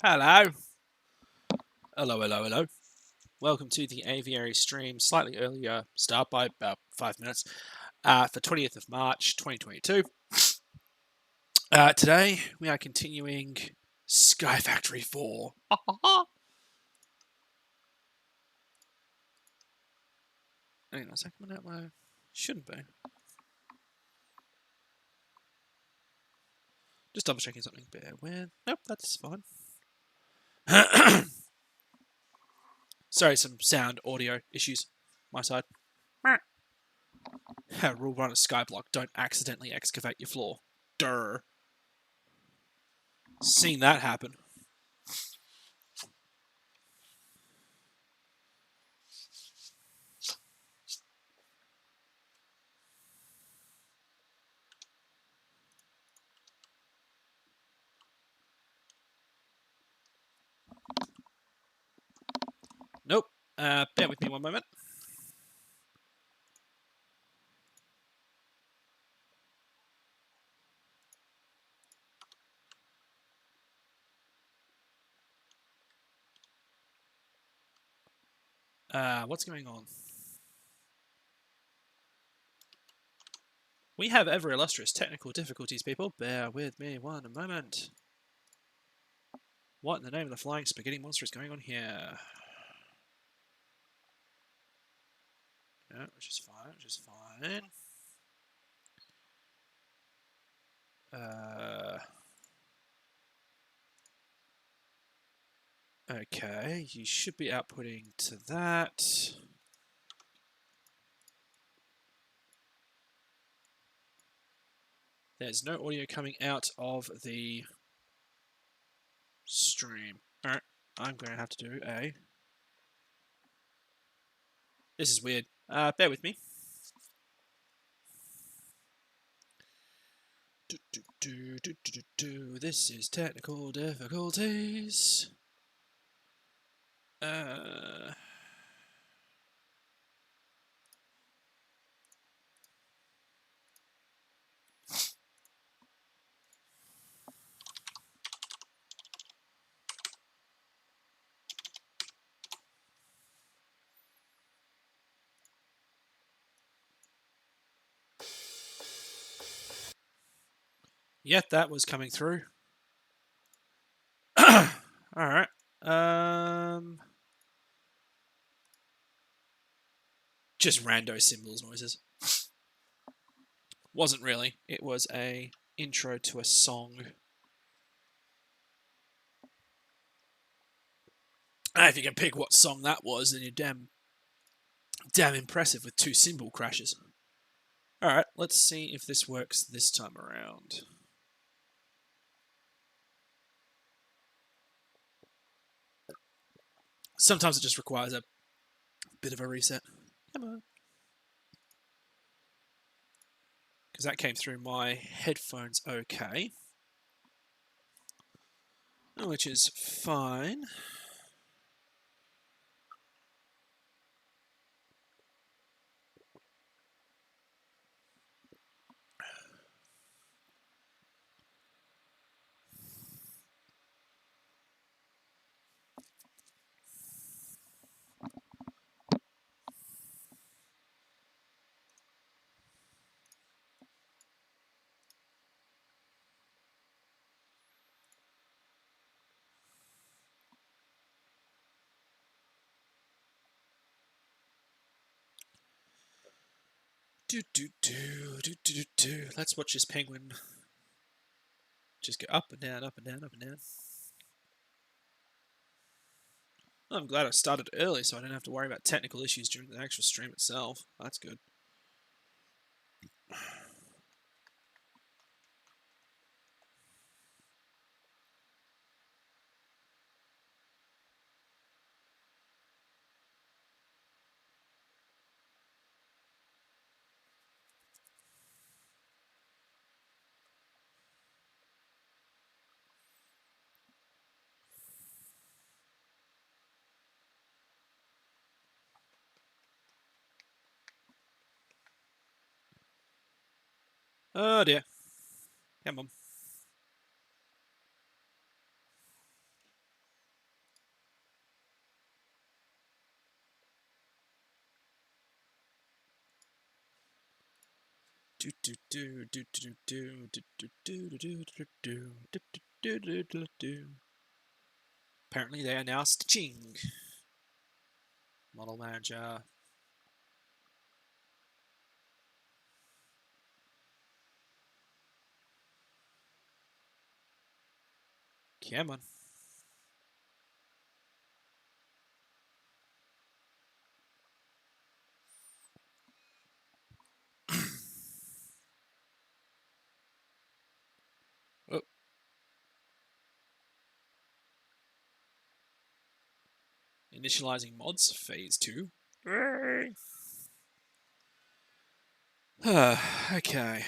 Hello. Hello. Welcome to the Aviary stream, slightly earlier start by about 5 minutes, for 20th of March 2022. Today, we are continuing Skyfactory 4. Hang on a second, that way. Shouldn't be. Just double checking something. Bear with. Nope, that's fine. Sorry, some sound audio issues. My side. Rule 1 of Skyblock: don't accidentally excavate your floor. Durr. Seen that happen. Nope. Bear with me one moment. What's going on? We have ever illustrious technical difficulties, people. Bear with me one moment. What in the name of the flying spaghetti monster is going on here? Yeah, which is fine. Okay, you should be outputting to that. There's no audio coming out of the stream. Alright, I'm going to have to do a... This is weird. Bear with me. This is technical difficulties. Yeah, that was coming through. Alright. Just rando symbols noises. Wasn't really. It was a intro to a song. If you can pick what song that was, then you're damn impressive with 2 cymbal crashes. Alright, let's see if this works this time around. Sometimes it just requires a bit of a reset. Come on. Because that came through my headphones okay. Which is fine. Let's watch this penguin just go up and down. I'm glad I started early so I didn't have to worry about technical issues during the actual stream itself. That's good. Oh dear. Come on. Apparently they are now stitching. Model manager. Come on. Oh. Initializing mods, phase 2. Okay.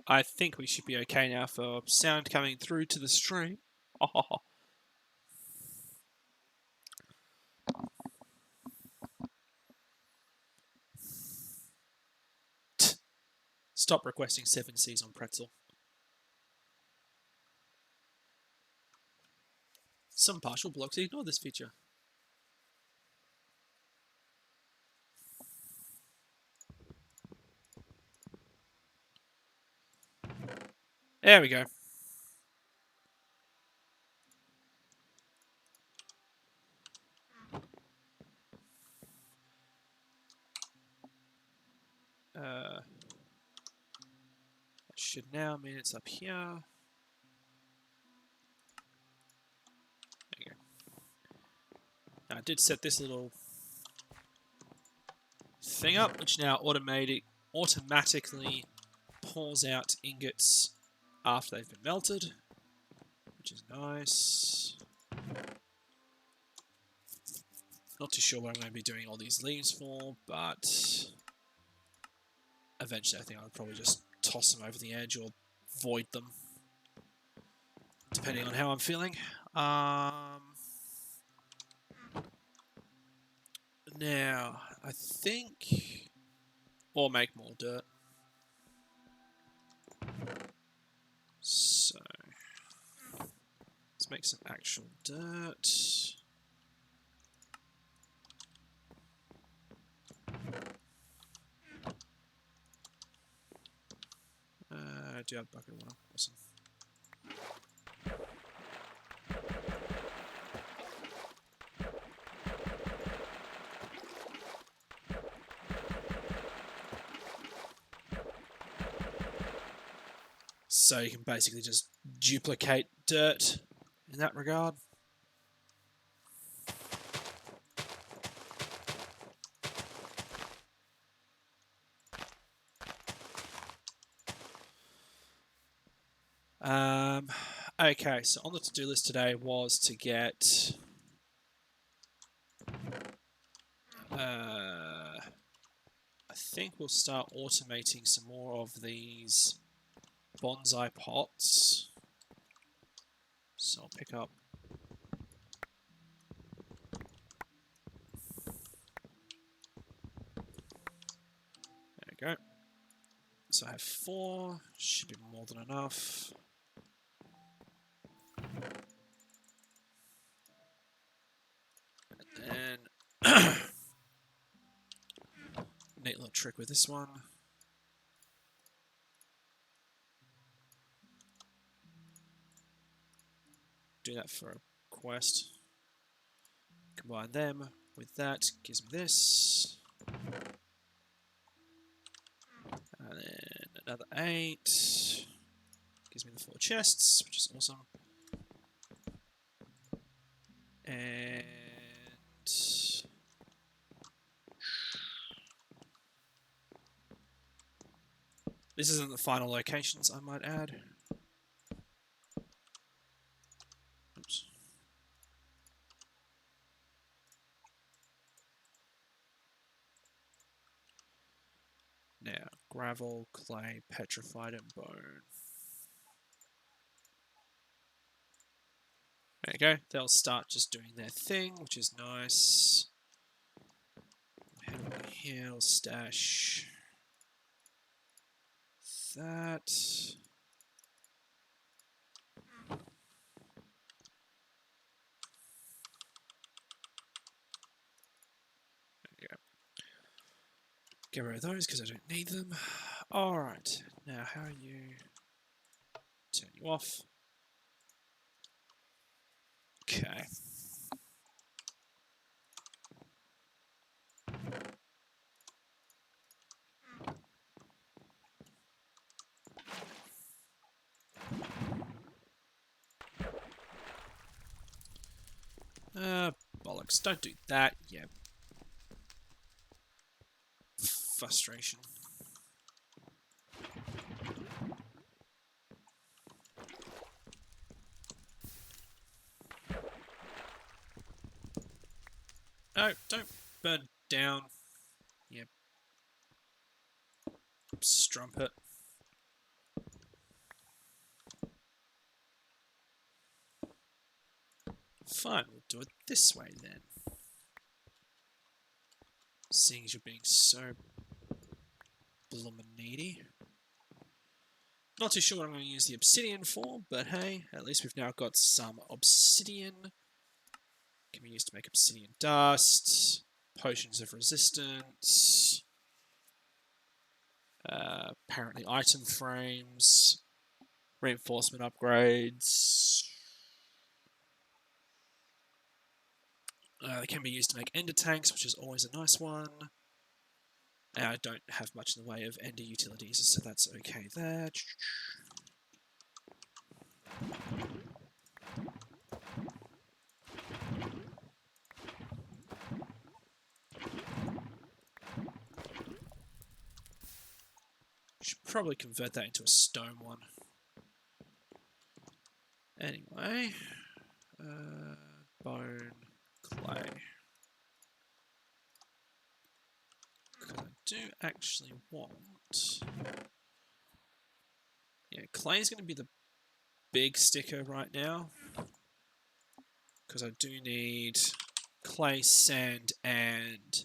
I think we should be okay now for sound coming through to the stream. Stop requesting 7Cs on pretzel. Some partial blocks ignore this feature. There we go. That should now mean it's up here. There you go. Now, I did set this little thing up, which now automatically pours out ingots after they've been melted, which is nice. Not too sure what I'm going to be doing all these leaves for, but eventually I think I'll probably just toss them over the edge or void them, depending on how I'm feeling. Now, I think... Or make more dirt. So... Let's make some actual dirt. I do have bucket of water. Awesome. So you can basically just duplicate dirt in that regard. Okay, so on the to-do list today was to get I think we'll start automating some more of these bonsai pots. So I'll pick up there we go. So I have 4, should be more than enough. And then neat little trick with this one. Do that for a quest. Combine them with that, gives me this. And then another 8. Gives me the 4 chests, which is awesome. And this isn't the final locations, I might add. Oops. gravel, clay, petrified, and bone. There you go. They'll start just doing their thing, which is nice. Head over here, I'll stash that. There you go. Get rid of those because I don't need them. Alright, now how are you? Turn you off. Okay. Bollocks, don't do that. Yeah. Frustration. No, don't burn down. Yep. Strumpet. Fine, we'll do it this way then. Seeing as you're being so bloomin' needy. Not too sure what I'm going to use the obsidian for, but hey, at least we've now got some obsidian. Can be used to make obsidian dust, potions of resistance, apparently item frames, reinforcement upgrades. They can be used to make ender tanks, which is always a nice one. And I don't have much in the way of ender utilities, so that's okay there. Should probably convert that into a stone one. Anyway, bone, clay. Because I do actually want... Yeah, clay is going to be the big sticker right now. Because I do need clay, sand, and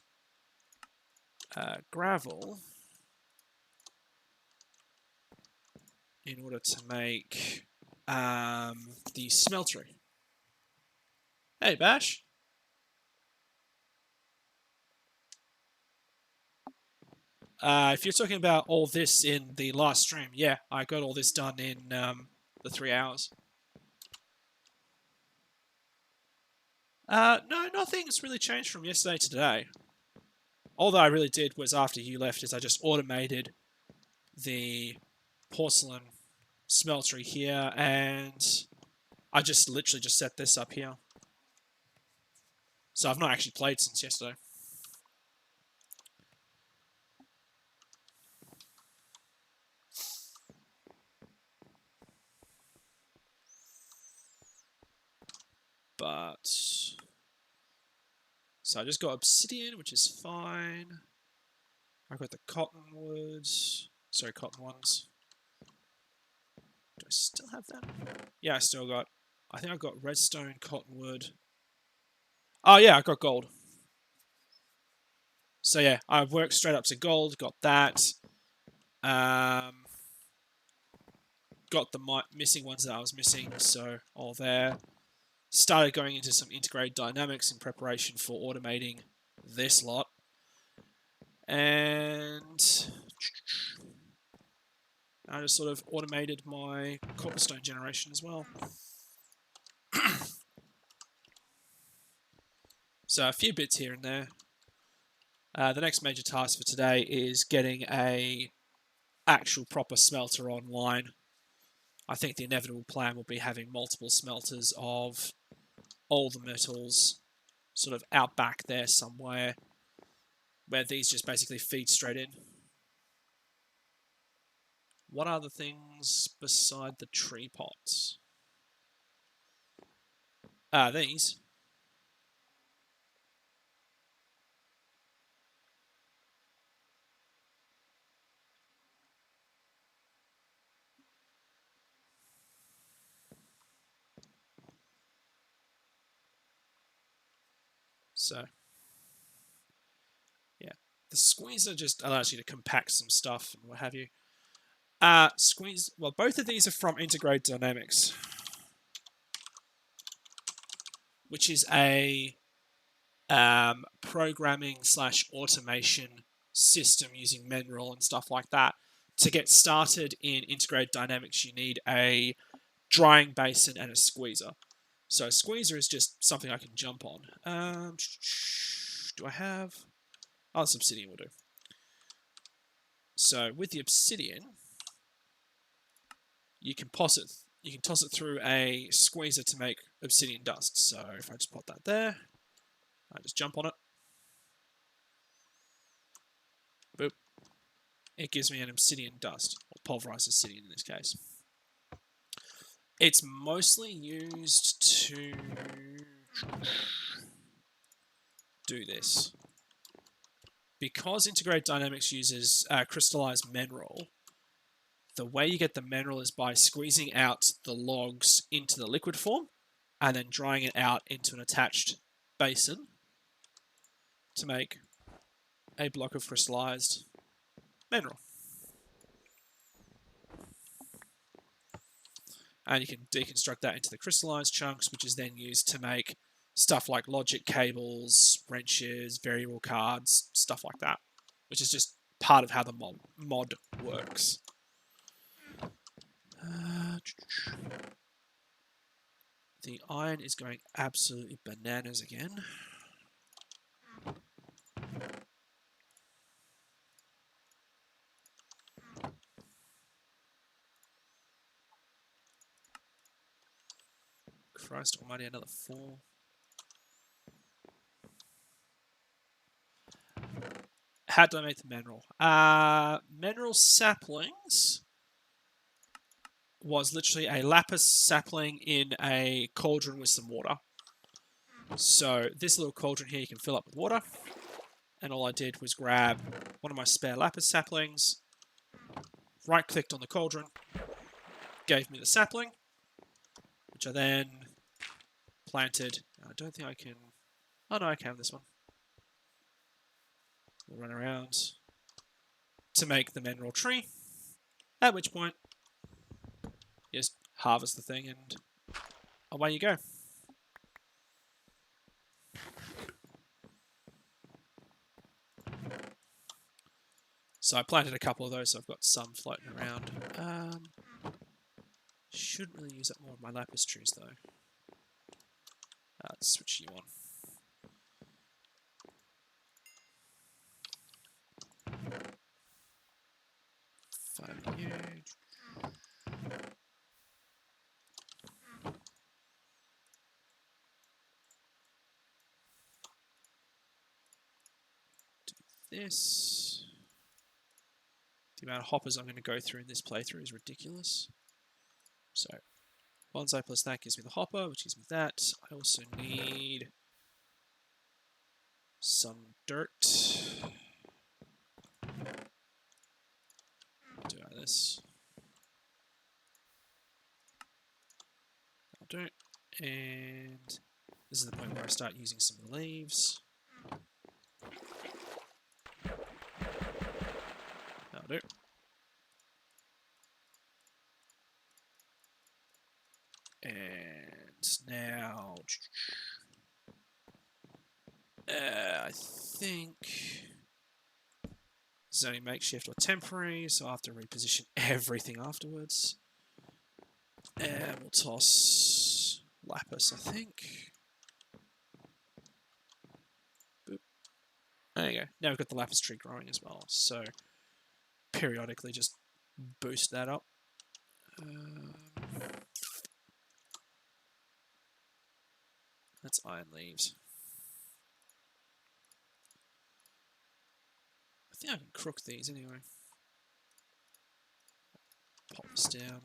gravel in order to make the smeltery. Hey, Bash. If you're talking about all this in the last stream, yeah, I got all this done in the 3 hours. No, nothing's really changed from yesterday to today. All that I really did was after you left is I just automated the porcelain smeltery here, and I just literally just set this up here. So I've not actually played since yesterday. But... So I just got obsidian, which is fine. I got the cottonwood. Sorry, cotton ones. Do I still have them? Yeah, I still got... I think I got redstone, cottonwood. Oh yeah, I got gold. So yeah, I worked straight up to gold, got that. Got the missing ones that I was missing, so all there. Started going into some integrated dynamics in preparation for automating this lot. And I just sort of automated my copperstone generation as well. So a few bits here and there. The next major task for today is getting a actual proper smelter online. I think the inevitable plan will be having multiple smelters of all the metals sort of out back there somewhere where these just basically feed straight in. What are the things beside the tree pots? These. So, yeah. The squeezer just allows you to compact some stuff and what have you. Well, both of these are from Integrated Dynamics, which is a programming/automation system using Menroll and stuff like that. To get started in Integrated Dynamics, you need a drying basin and a squeezer. So a squeezer is just something I can jump on. Do I have... Oh, this obsidian will do. So with the obsidian, you can toss it through a squeezer to make obsidian dust. So if I just put that there, I just jump on it. Boop. It gives me an obsidian dust, or pulverized obsidian in this case. It's mostly used to do this. Because Integrated Dynamics uses crystallized Menroll, the way you get the Menroll is by squeezing out the logs into the liquid form and then drying it out into an attached basin to make a block of crystallized Menroll. And you can deconstruct that into the crystallized chunks, which is then used to make stuff like logic cables, wrenches, variable cards, stuff like that, which is just part of how the mod works. The iron is going absolutely bananas again. Christ almighty, another 4. How do I make the mineral? Mineral saplings was literally a lapis sapling in a cauldron with some water. So this little cauldron here you can fill up with water. And all I did was grab one of my spare lapis saplings, right-clicked on the cauldron, gave me the sapling, which I then planted. I don't think I can... Oh no, I can this one. We'll run around to make the mineral tree, at which point you just harvest the thing and away you go. So I planted a couple of those, so I've got some floating around. Shouldn't really use up more of my lapis trees though. Let's switch you on. Find you. Do this. The amount of hoppers I'm going to go through in this playthrough is ridiculous. So, bonsai plus that gives me the hopper, which gives me that. I also need some dirt. Do this. I'll do it. And this is the point where I start using some leaves. That'll do. And now, I think this is only makeshift or temporary, so I have to reposition everything afterwards. And we'll toss lapis, I think. Boop. There you go. Now we've got the lapis tree growing as well, so periodically just boost that up. That's iron leaves. I think I can crook these anyway. Pop this down.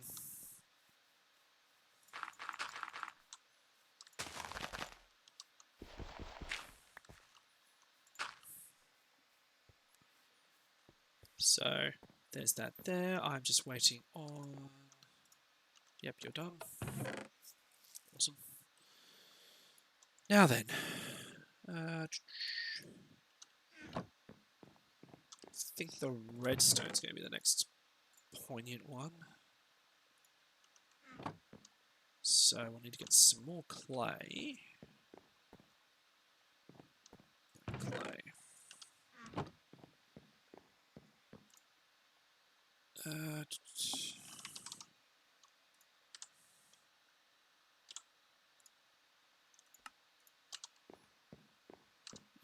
So there's that there. I'm just waiting on... Yep, you're done. Awesome. Now then, I think the redstone's going to be the next poignant one. So we'll need to get some more clay. Clay.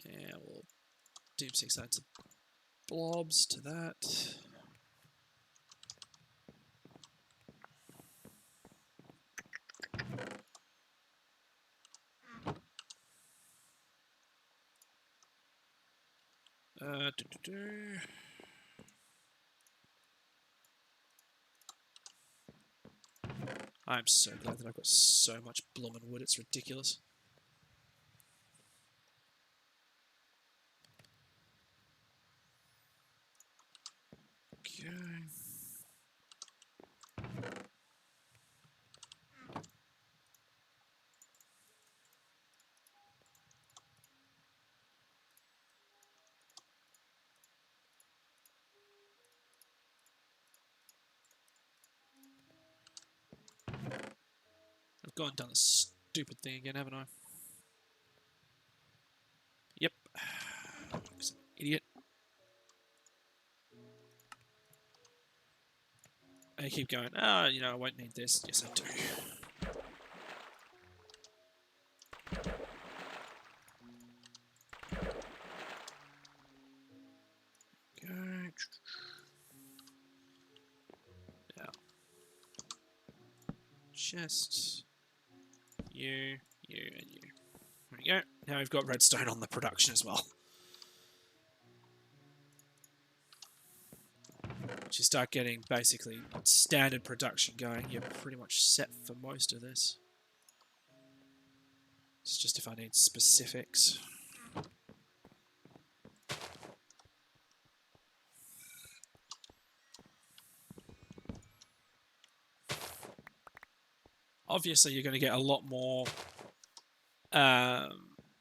Yeah, we'll do 6 sides of blobs to that. I'm so glad that I've got so much bloomin' wood, it's ridiculous. Okay. I've gone and done this stupid thing again, haven't I? Yep. Idiot. I keep going, you know, I won't need this. Yes, I do. Okay. Now. Chest. You, and you. There we go. Now we've got redstone on the production as well. Once you start getting basically standard production going, you're pretty much set for most of this. It's just if I need specifics. Obviously, you're going to get a lot more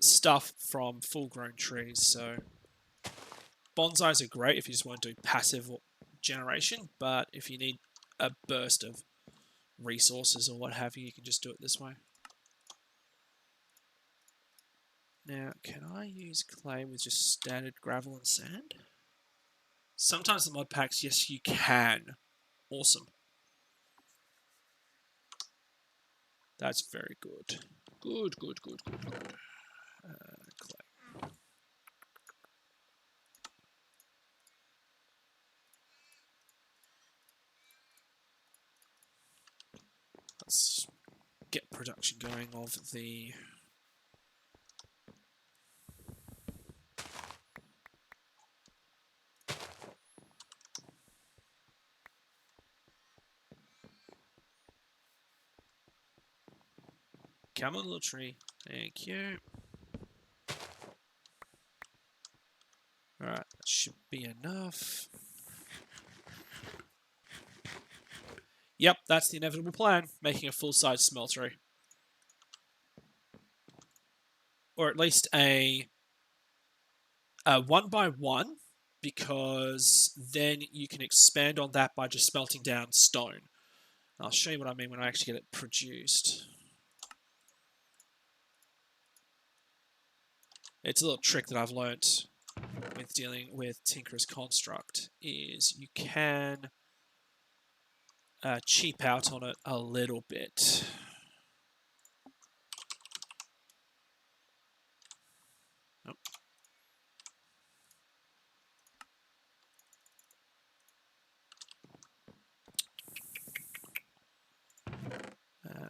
stuff from full-grown trees, so bonsais are great if you just want to do passive generation, but if you need a burst of resources or what have you, you can just do it this way. Now, can I use clay with just standard gravel and sand? Sometimes the mod packs, yes, you can. Awesome. That's very good. Good. Clay. Let's get production going of the come on, little tree. Thank you. Alright, that should be enough. Yep, that's the inevitable plan. Making a full-size smeltery. Or at least a 1x1, because then you can expand on that by just smelting down stone. I'll show you what I mean when I actually get it produced. It's a little trick that I've learnt with dealing with Tinker's Construct, is you can cheap out on it a little bit. Oh.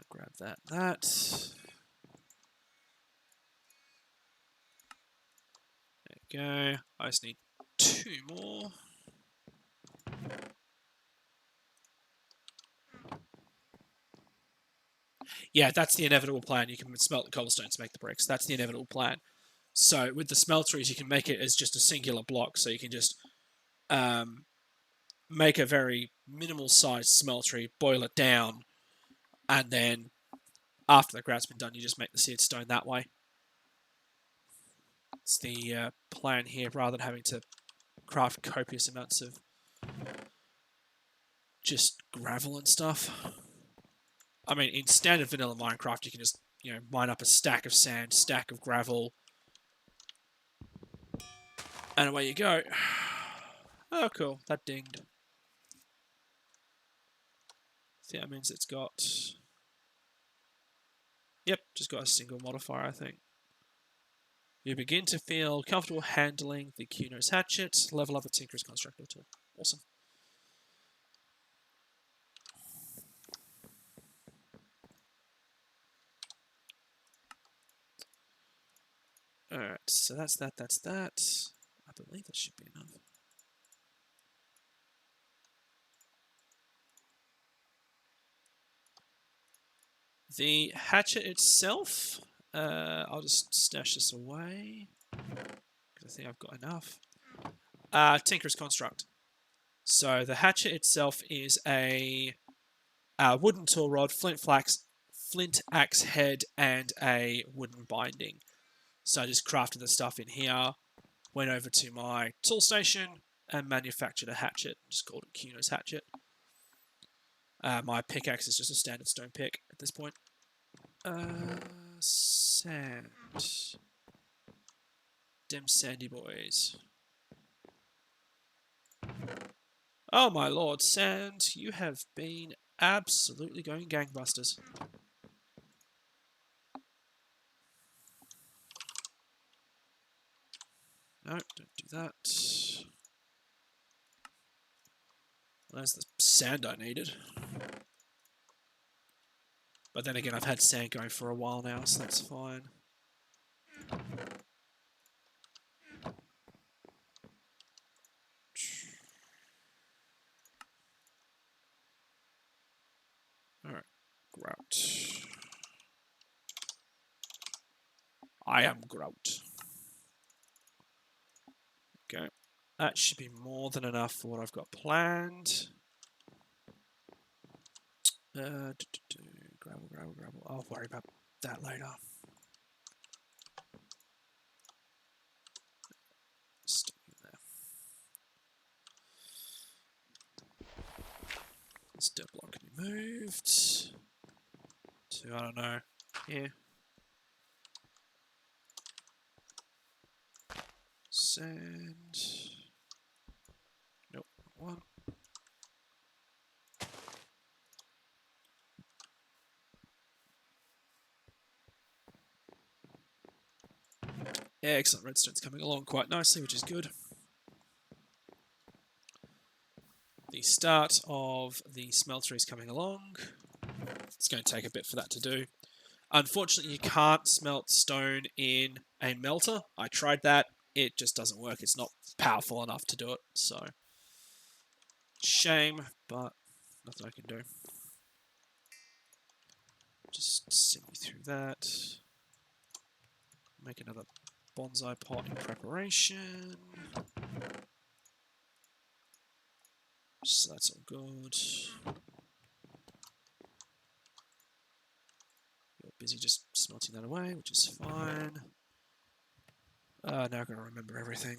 Grab that. There we go. I just need 2 more. Yeah, that's the inevitable plan. You can smelt the cobblestone to make the bricks. That's the inevitable plan. So with the smelteries, you can make it as just a singular block. So you can just make a very minimal sized smeltery, boil it down, and then after the grout's been done, you just make the seared stone that way. It's the plan here, rather than having to craft copious amounts of just gravel and stuff. I mean, in standard vanilla Minecraft, you can just, mine up a stack of sand, stack of gravel, and away you go. Oh, cool. That dinged. So that means it's got... Yep, just got a single modifier, I think. You begin to feel comfortable handling the Kuno's hatchet. Level up a Tinker's Constructor tool. Awesome. Alright, so that's that. I believe that should be enough. The hatchet itself, I'll just stash this away, because I think I've got enough. Tinker's Construct. So the hatchet itself is a wooden tool rod, flint axe head, and a wooden binding. So I just crafted the stuff in here, went over to my tool station, and manufactured a hatchet. Just called it Kuno's hatchet. My pickaxe is just a standard stone pick at this point. Sand. Dem sandy boys. Oh my lord, Sand, you have been absolutely going gangbusters. No, don't do that. There's the sand I needed. But then again, I've had sand going for a while now, so that's fine. Alright, grout. I am grout. Okay, that should be more than enough for what I've got planned. Gravel. I'll worry about that later. Stick in there. This dirt block can be moved to, I don't know, here. Sand. Nope, not one. Excellent, redstone's coming along quite nicely, which is good. The start of the smelter is coming along. It's going to take a bit for that to do. Unfortunately, you can't smelt stone in a melter. I tried that. It just doesn't work. It's not powerful enough to do it. So, shame, but nothing I can do. Just send you through that. Make another bonsai pot in preparation. So that's all good. You're busy just smelting that away, which is fine. Now I've got to remember everything.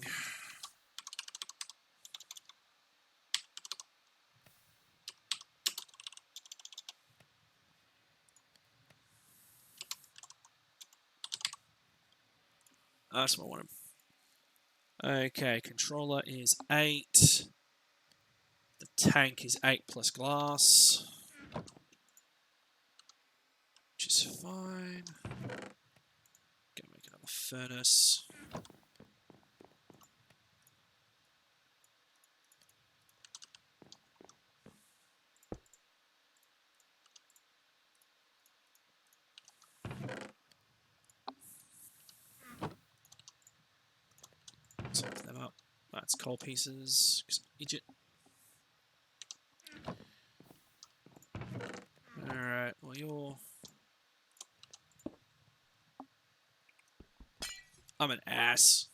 That's what I wanted. Okay, controller is 8. The tank is 8 plus glass, which is fine. Gonna make another furnace. Top them up. That's coal pieces. Idiot. Alright, well you're... I'm an ass.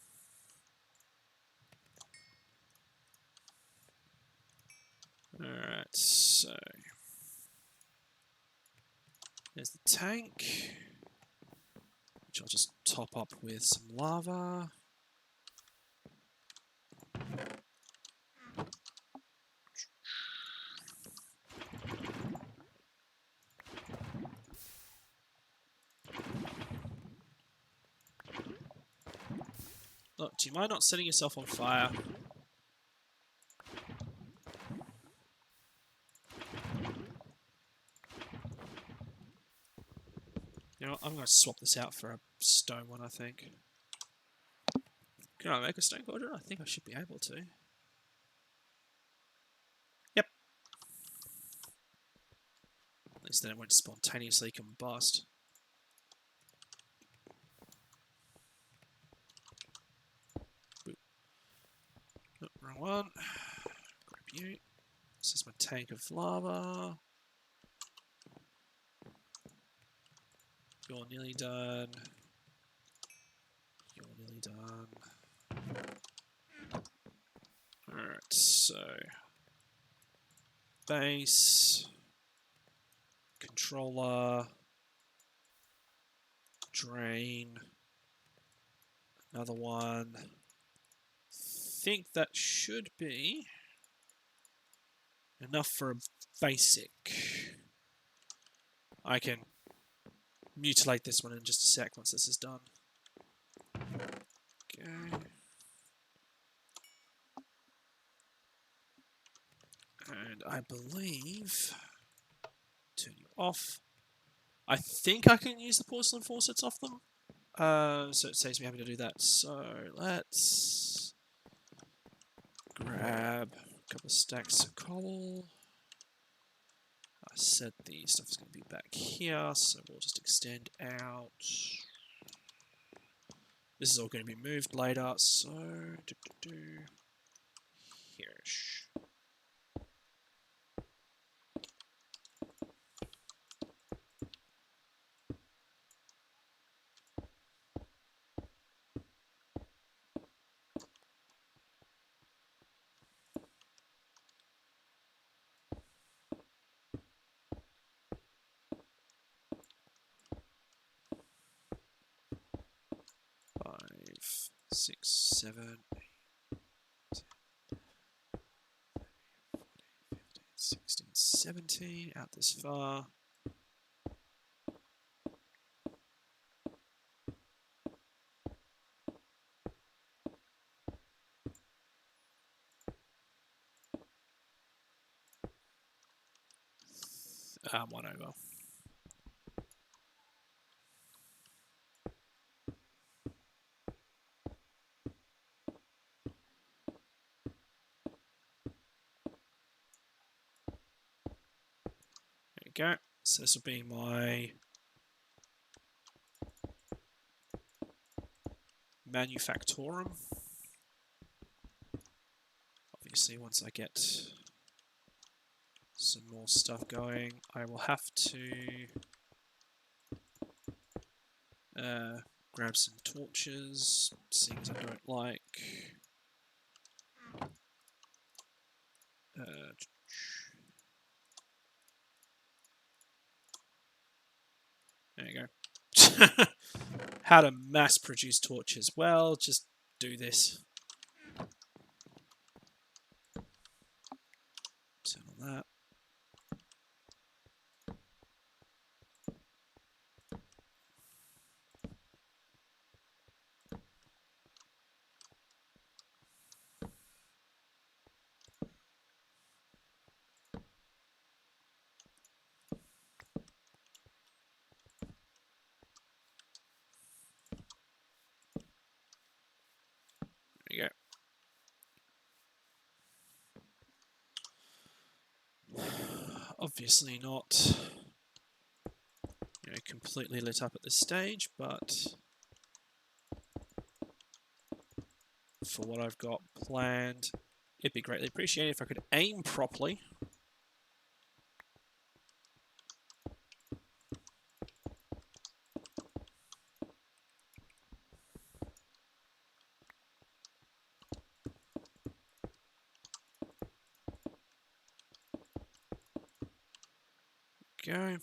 Alright, so... There's the tank, which I'll just top up with some lava. Look, do you mind not setting yourself on fire? You know what? I'm going to swap this out for a stone one, I think. Can I make a stone cauldron? I think I should be able to. Yep. At least then it won't spontaneously combust. Boop. Oh, wrong one. Grab you. This is my tank of lava. You're nearly done. You're nearly done. Alright, so base, controller, drain, another one. Think that should be enough for a basic. I can mutilate this one in just a sec once this is done. Okay. And I believe, turn you off. I think I can use the porcelain faucets off them. So it saves me having to do that. So let's grab a couple of stacks of coal. I said the stuff is going to be back here, so we'll just extend out. This is all going to be moved later, so here-ish. Five, 6, 7, 8, 10, 14, 15, 16, 17, out this far. One over. There you go. So this will be my manufactorum. Obviously, once I get some more stuff going, I will have to grab some torches, seeing as I don't like there you go. How to mass produce torches. Well, just do this. Turn on that. There you go. Obviously not, you know, completely lit up at this stage, but for what I've got planned, it'd be greatly appreciated if I could aim properly. Go.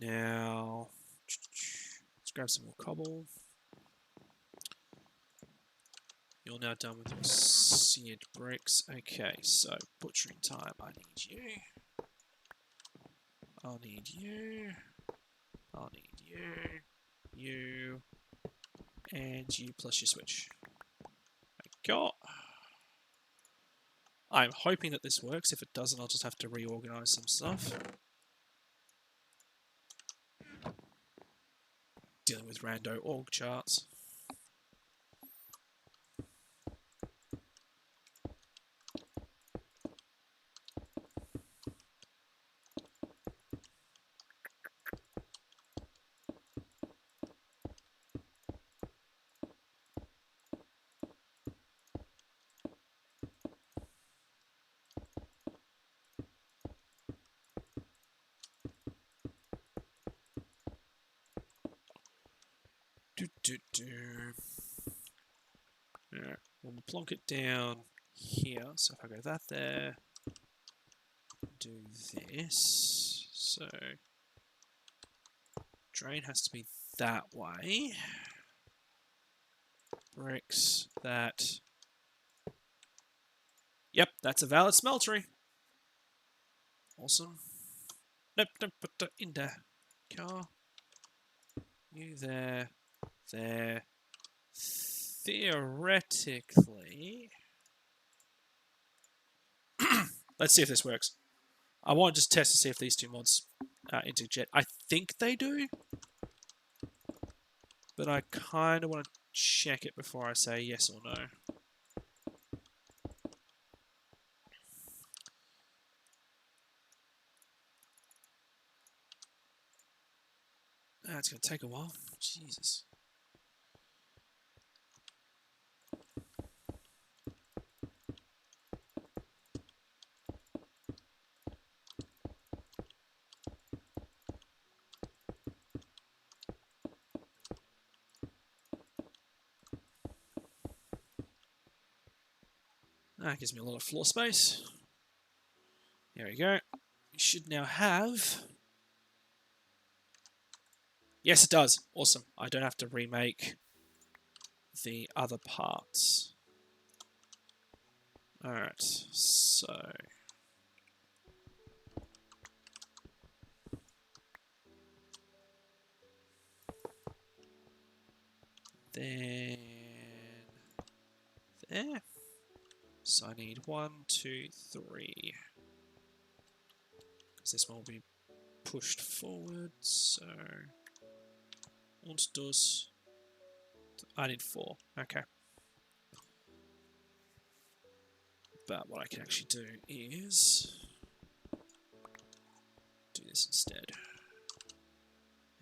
Now, let's grab some more cobble. You're now done with your seared bricks. Okay, so butchering time. I need you. I'll need you. I'll need you. You. And you plus your switch. Got. I'm hoping that this works. If it doesn't, I'll just have to reorganize some stuff. Dealing with rando org charts. Alright, we'll plonk it down here. So if I go that there, do this. So drain has to be that way. Bricks, that. Yep, that's a valid smeltery. Awesome. Nope, don't put that in there. Car. You there. There. Theoretically... Let's see if this works. I want to just test to see if these two mods interjet. I think they do. But I kind of want to check it before I say yes or no. It's going to take a while. Jesus. That gives me a lot of floor space. There we go. You should now have... Yes, it does. Awesome. I don't have to remake the other parts. Alright, so... Then... There. So I need 1, 2, 3. Because this one will be pushed forward, so... Und das. I need 4. Okay. But what I can actually do is... do this instead.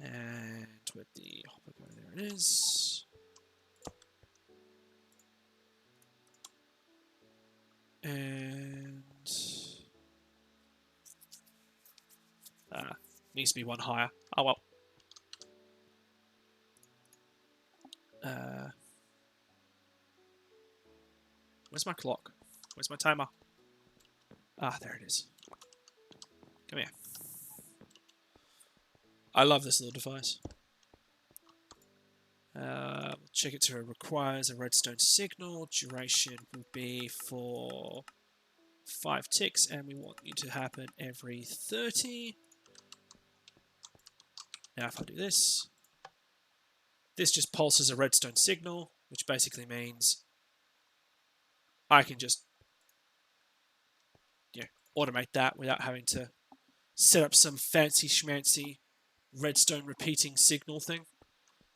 And where'd the hopper go? There it is. And... needs to be one higher. Oh well. Where's my clock? Where's my timer? Ah, there it is. Come here. I love this little device. Check it to requires a redstone signal. Duration will be for 5 ticks, and we want you to happen every 30. Now if I do this, this just pulses a redstone signal, which basically means I can just automate that without having to set up some fancy schmancy redstone repeating signal thing.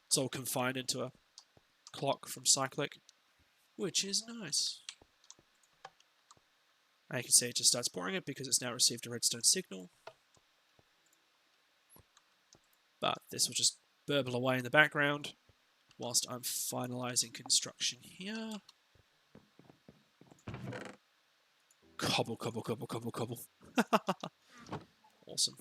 It's all confined into a clock from Cyclic, which is nice. And you can see it just starts pouring it because it's now received a redstone signal. But this will just burble away in the background whilst I'm finalizing construction here. Cobble, cobble, cobble, cobble, cobble. Awesome.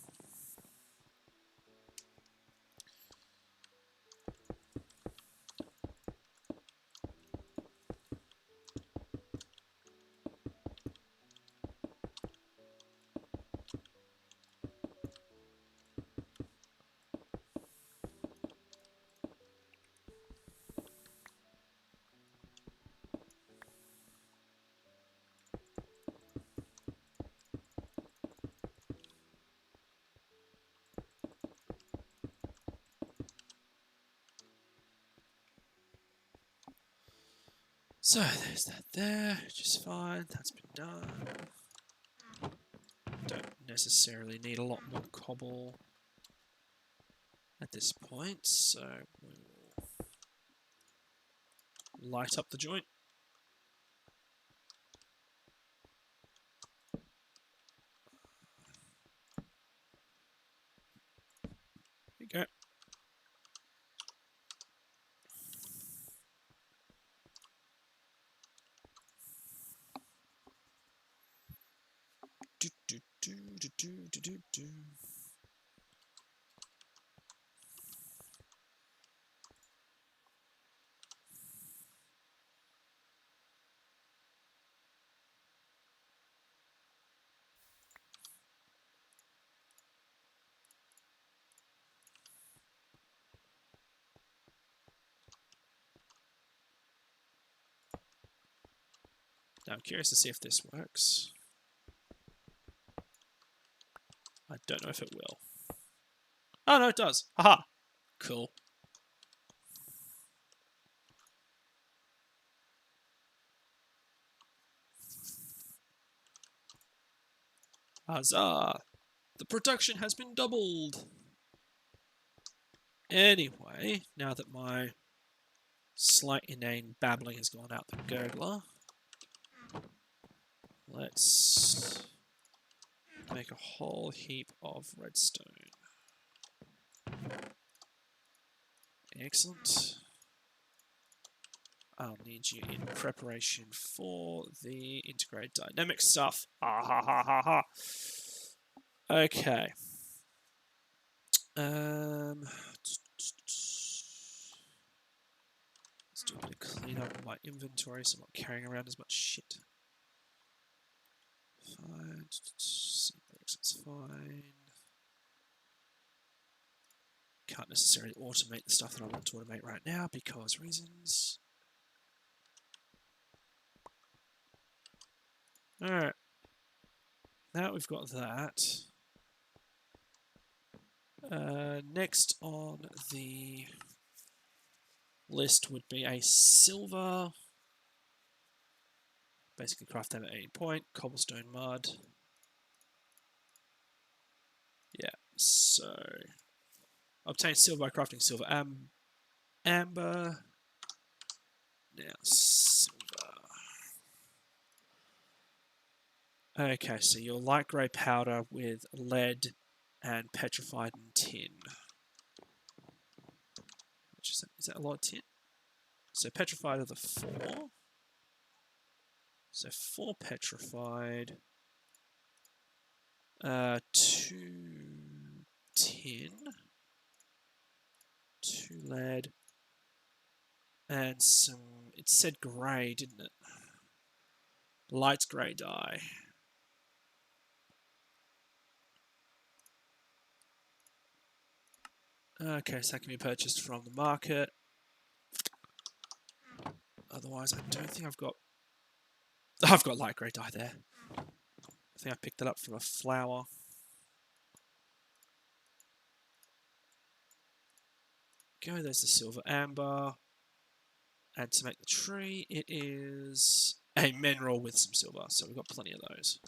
So there's that there, which is fine. That's been done. Don't necessarily need a lot more cobble at this point, so we will light up the joint. There you go. Do, do, do, do, do, do, do, do. Now I'm curious to see if this works. I don't know if it will. Oh no, it does. Haha. Cool. Huzzah! The production has been doubled! Anyway, now that my slight inane babbling has gone out the gurgler, let's make a whole heap of redstone. Excellent. I'll need you in preparation for the integrated dynamic stuff. Ah ha ha ha ha. Okay. Let's do a bit of cleanup of my inventory so I'm not carrying around as much shit. Fine. Seed bricks, that's fine. Can't necessarily automate the stuff that I want to automate right now because reasons. Alright. Now we've got that. Next on the list would be a silver. Basically craft them at any point. Cobblestone mud. Yeah, so obtain silver by crafting silver amber. Now silver. Okay, so your light grey powder with lead and petrified and tin. Which is that a lot of tin? So petrified are the 4. So 4 petrified. 2 tin. 2 lead. And some... It said grey, didn't it? Light grey dye. Okay, so that can be purchased from the market. Otherwise, I don't think I've got light grey dye there. I think I picked it up from a flower. Go, there's the silver amber. And to make the tree, it is a mineral with some silver, so we've got plenty of those.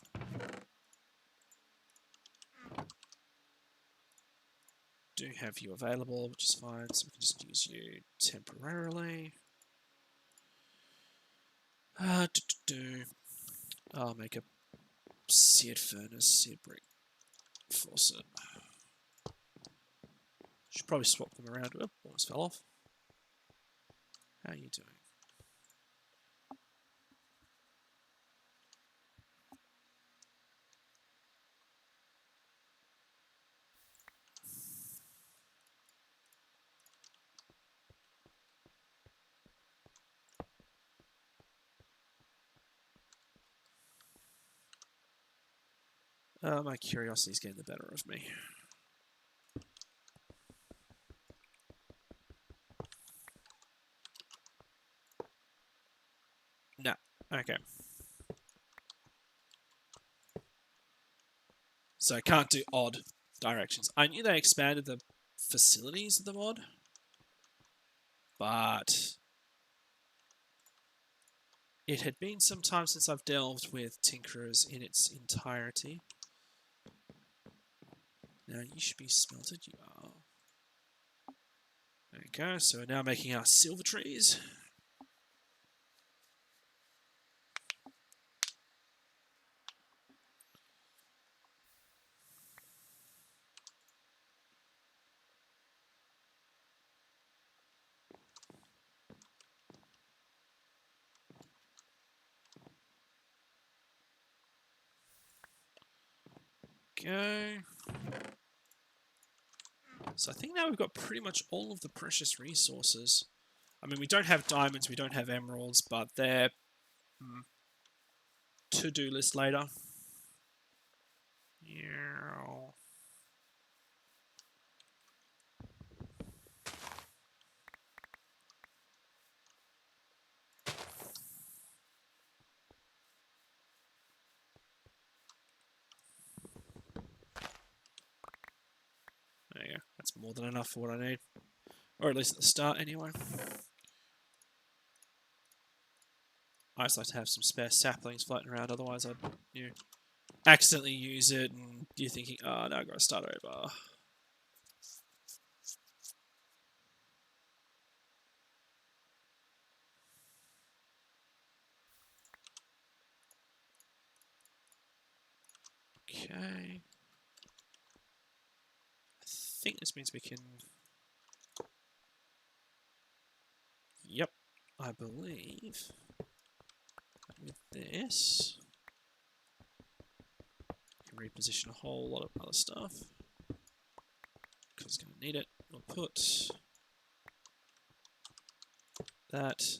Do have you available, which is fine, so we can just use you temporarily. I'll make a seared furnace, seared brick faucet. Should probably swap them around. Oh, almost fell off. How are you doing? My curiosity is getting the better of me. No. Okay. So I can't do odd directions. I knew they expanded the facilities of the mod, but It had been some time since I've delved with Tinkerers in its entirety. Now you should be smelted. You are. There we go. So we're now making our silver trees. Go. So I think now we've got pretty much all of the precious resources. I mean, we don't have diamonds, we don't have emeralds, but they're to-do list later. Yeah. There you go. That's more than enough for what I need. Or at least at the start, anyway. I just like to have some spare saplings floating around, otherwise I'd accidentally use it and you're thinking, oh, now I've got to start over. Okay. I think this means we can... Yep, I believe with this, we can reposition a whole lot of other stuff because it's going to need it. We'll put that,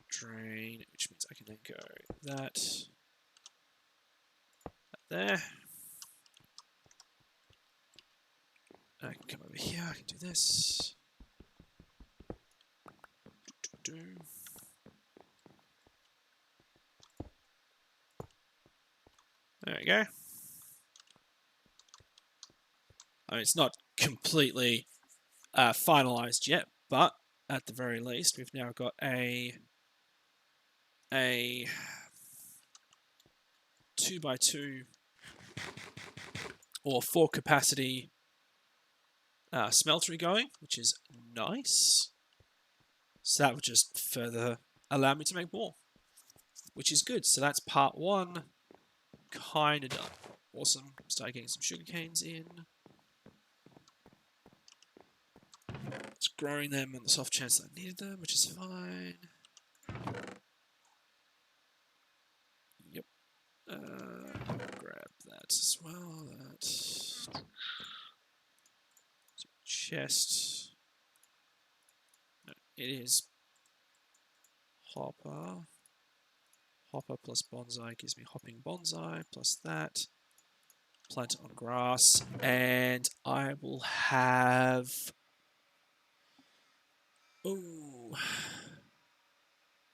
drain, which means I can then go that there. I can come over here, I can do this. There we go. I mean, it's not completely finalized yet, but at the very least, we've now got a 2x2 or 4 capacity smeltery going, which is nice. So that would just further allow me to make more, which is good. So that's part 1 kind of done. Awesome. Start getting some sugar canes in. Just growing them on the soft chance that I needed them, which is fine. Yep. Grab that as well. That chest. No, it is hopper. Hopper plus bonsai gives me hopping bonsai plus that. Plant on grass, and I will have. Oh,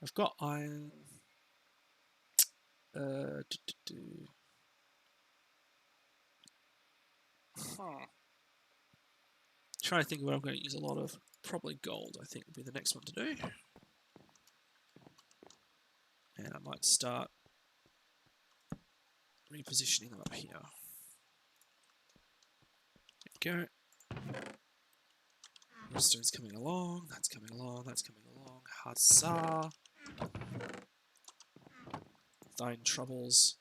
I've got iron. Trying to think of what I'm going to use a lot of. Probably gold, I think, would be the next one to do. And I might start repositioning them up here. There we go. Redstone's coming along, that's coming along, that's coming along. Huzzah! Thine troubles.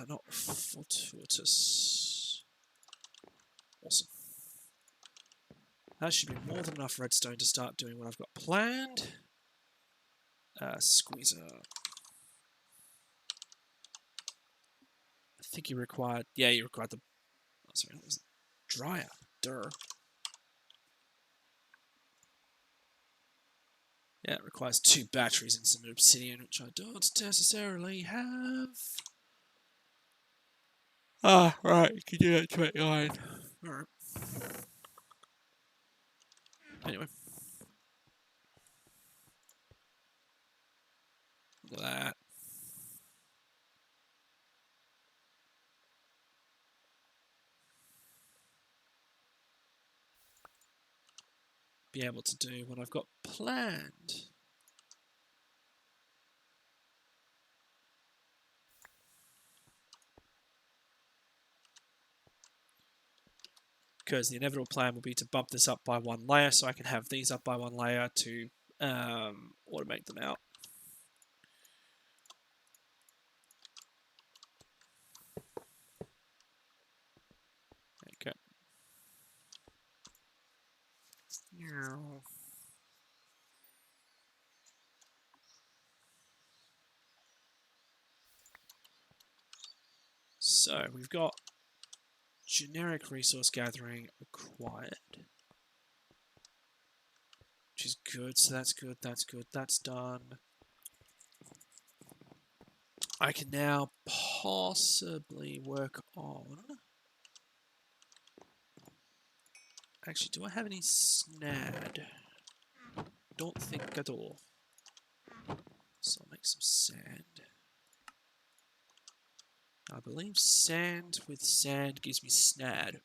Not fortuitous. Awesome. That should be more than enough redstone to start doing what I've got planned. Squeezer. I think you required... Yeah, you required the... Oh, sorry, that was dryer. Durr. Yeah, it requires 2 batteries and some obsidian, which I don't necessarily have. Ah, right, you can do that to make iron. Alright. Anyway. Look at that. be able to do what I've got planned. Because the inevitable plan will be to bump this up by 1 layer, so I can have these up by 1 layer to automate them out. Okay. So we've got generic resource gathering required, which is good. So that's good. That's good. That's done. I can now possibly work on. Actually, do I have any SNAD? Don't think at all. So I'll make some sand. I believe sand with sand gives me SNAD.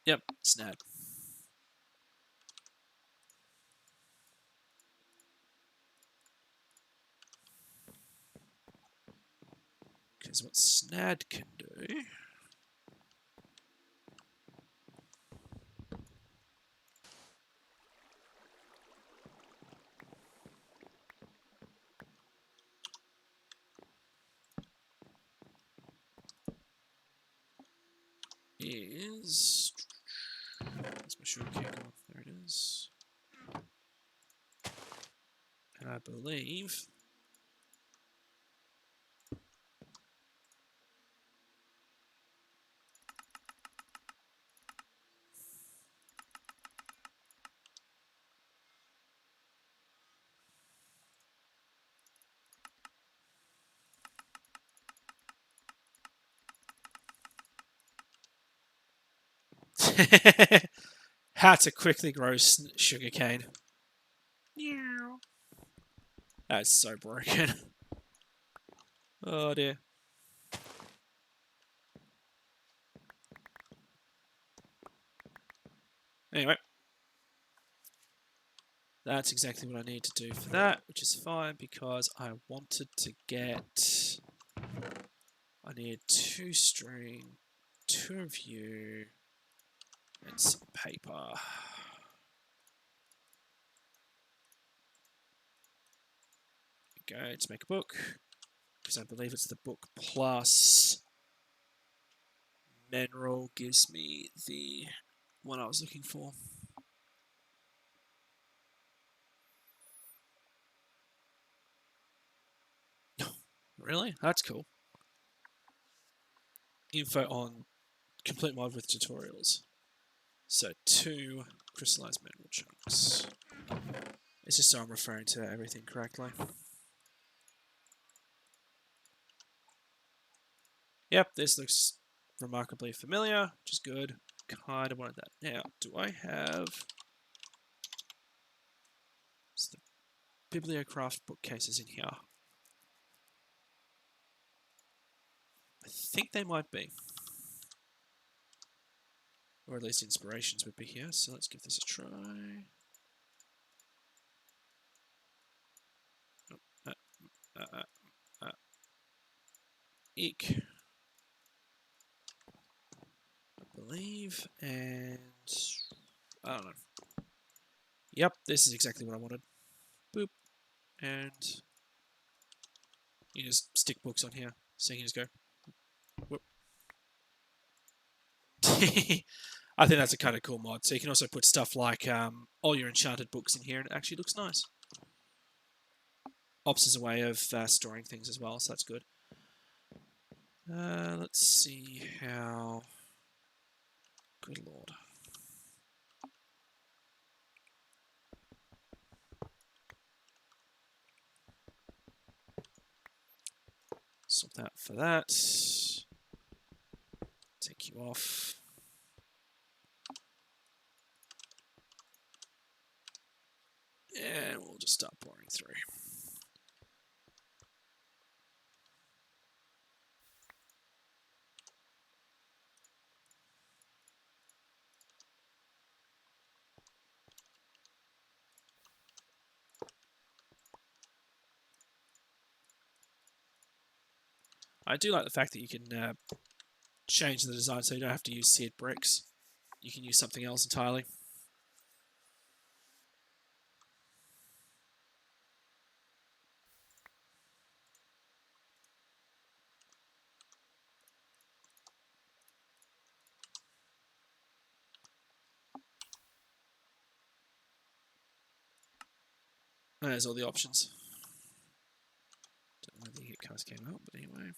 Yep, SNAD. Because what SNAD can do is... Where's my sugar cane gone? There it is. And I believe... How to quickly grow sugarcane. That's so broken. Oh dear. Anyway. That's exactly what I need to do for that, which is fine because I wanted to get... I need 2 string, 2 of you, and some paper. Go to make a book, because I believe it's the book plus mineral gives me the one I was looking for. Really? That's cool. Info on complete mod with tutorials. So 2 crystallized mineral chunks. It's just so I'm referring to everything correctly. Yep, this looks remarkably familiar, which is good. Kind of wanted that. Now, do I have... Is the Bibliocraft bookcases in here? I think they might be. Or at least inspirations would be here, so let's give this a try. Eek. I believe, and I don't know. Yep, this is exactly what I wanted. Boop. And you just stick books on here, so you can just go. Whoop. I think that's a kind of cool mod. So you can also put stuff like all your enchanted books in here, and it actually looks nice. Ops is a way of storing things as well, so that's good. Let's see how... Good lord. Swap that for that. Take you off. And we'll just start pouring through. I do like the fact that you can change the design so you don't have to use seared bricks. You can use something else entirely. And there's all the options. Don't know whether the hit cards came out, but anyway.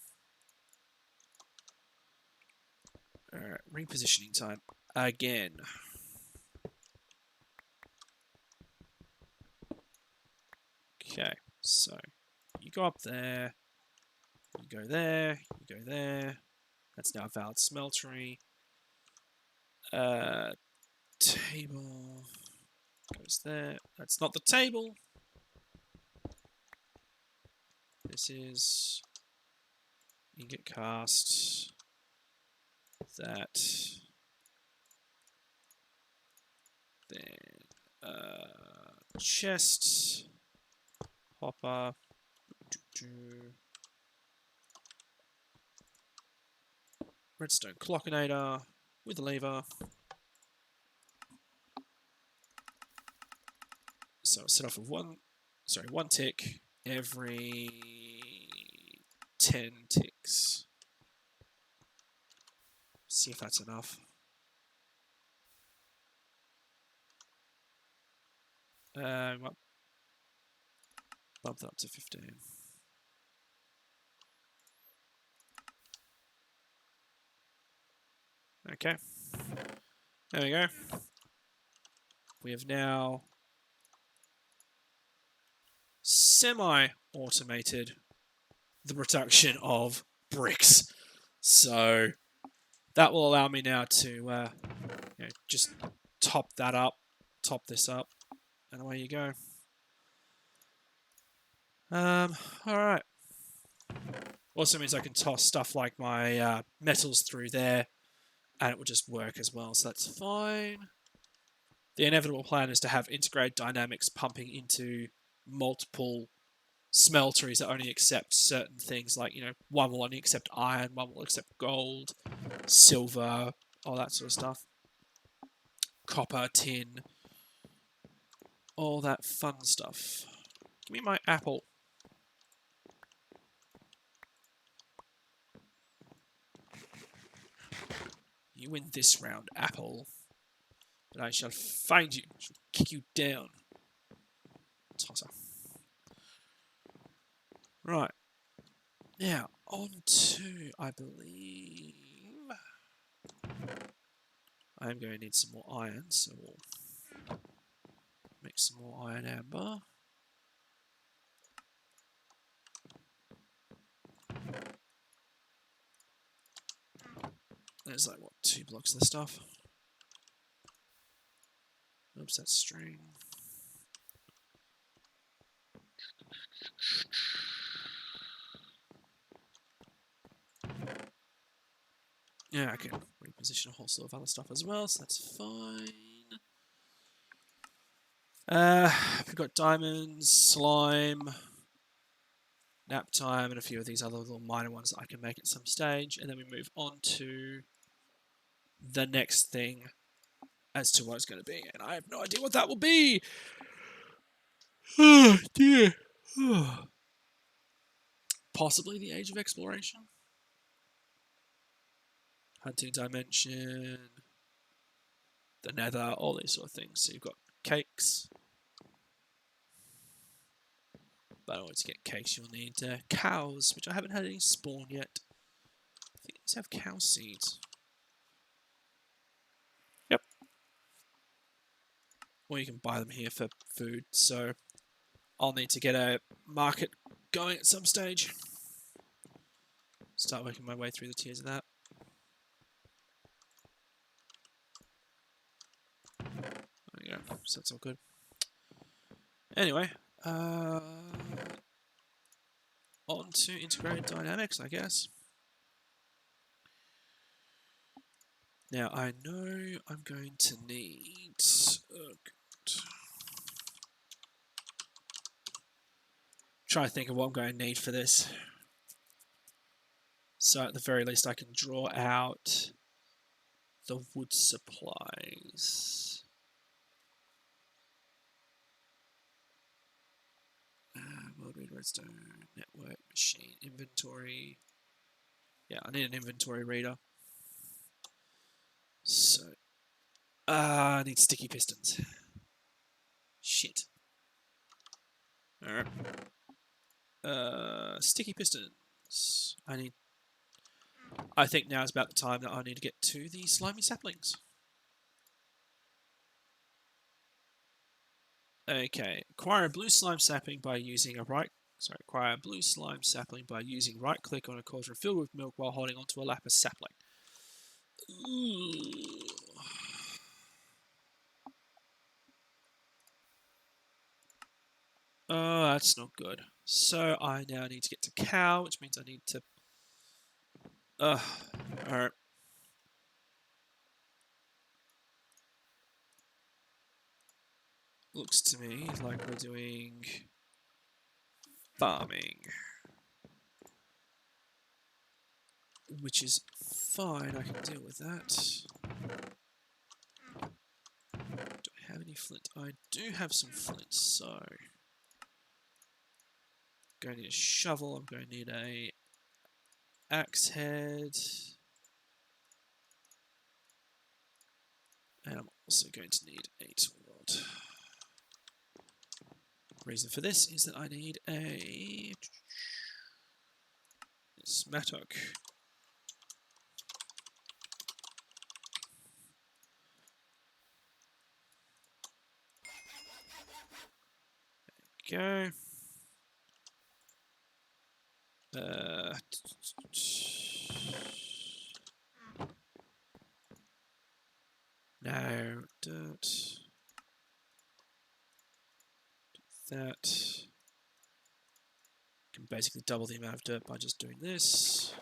Alright, repositioning time. Again. Okay, so you go up there, you go there, you go there. That's now a valid smeltery. Table goes there. That's not the table. This is ingot cast. That. Then chest. Hopper. Redstone clockinator with a lever. So set off of one tick every 10 ticks. See if that's enough. Bump that up to 15. Okay. There we go. We have now semi-automated the production of bricks. So that will allow me now to just top this up, and away you go. Alright. Also means I can toss stuff like my metals through there, and it will just work as well, so that's fine. The inevitable plan is to have integrated dynamics pumping into multiple smelteries that only accept certain things, like, one will only accept iron, one will accept gold, silver, all that sort of stuff. Copper, tin, all that fun stuff. Give me my apple. You win this round, apple. But I shall find you. I shall kick you down. Tosser. Right. Now, on to, I believe, I'm going to need some more iron, so we'll make some more iron amber. There's like, what, 2 blocks of this stuff? Oops, that's string. Yeah, I can reposition a whole sort of other stuff as well, so that's fine. We've got diamonds, slime, nap time, and a few of these other little minor ones that I can make at some stage, and then we move on to the next thing as to what it's going to be, and I have no idea what that will be. Oh dear. Possibly the Age of Exploration, hunting dimension, the Nether, all these sort of things. So you've got cakes, but in order to get cakes, you'll need cows, which I haven't had any spawn yet. I think these have cow seeds. Yep. Or you can buy them here for food, so I'll need to get a market going at some stage. Start working my way through the tiers of that. There you go, so that's all good. Anyway, on to integrated dynamics, I guess. Now, I know I'm going to need... Oh, God. Try to think of what I'm going to need for this. So at the very least I can draw out the wood supplies. World read redstone, network, machine, inventory. Yeah, I need an inventory reader. So, I need sticky pistons. Shit. Alright. Sticky pistons. I think now is about the time that I need to get to the slimy saplings. Okay. Acquire a blue slime sapling by using acquire a blue slime sapling by using right click on a cauldron filled with milk while holding onto a lapis sapling. Ooh. Oh, that's not good. So I now need to get to cow, which means I need to... Alright. Looks to me like we're doing farming. Which is fine, I can deal with that. Do I have any flint? I do have some flint, so... I'm going to need a shovel, I'm going to need a axe head. And I'm also going to need a tool rod. Reason for this is that I need a mattock. Go. No, dirt. That. Can basically double the amount of dirt by just doing this.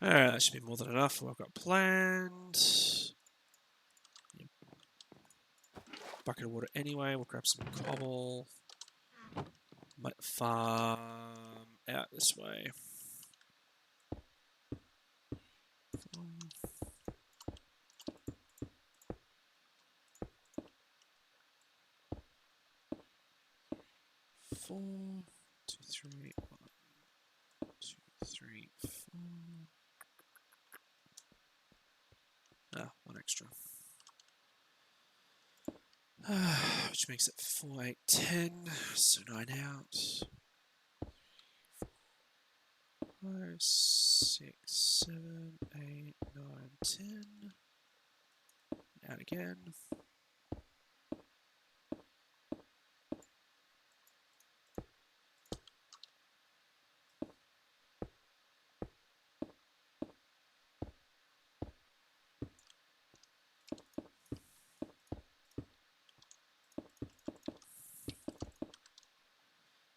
Alright, that should be more than enough for what I've got planned. Bucket of water anyway, we'll grab some cobble. Might farm out this way. Four, 2, 3, 1, 2, 3, 4. Ah, one extra. Which makes it 4, 8, 10. So 9 out. 5, 6, 7, 8, 9, 10. Out again.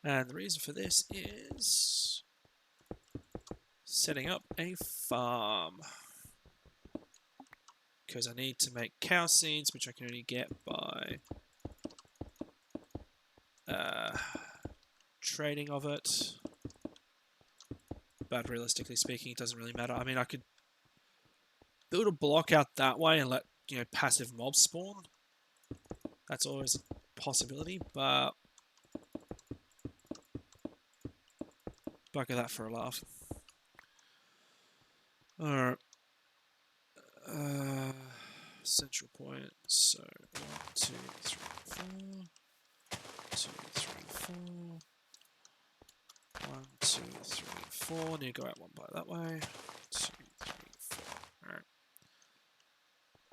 And the reason for this is setting up a farm. Because I need to make cow seeds, which I can only get by trading of it. But realistically speaking, it doesn't really matter. I mean, I could build a block out that way and let, passive mobs spawn. That's always a possibility, but bugger that for a laugh. Alright. Central point. So 1, 2, 3, 4. 2, 3, 4. 1, 2, 3, 4. Need to go out one by that way. 2, 3, 4. Alright.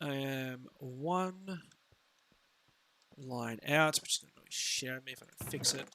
I am 1 line out, which is going to really share me if I don't fix it.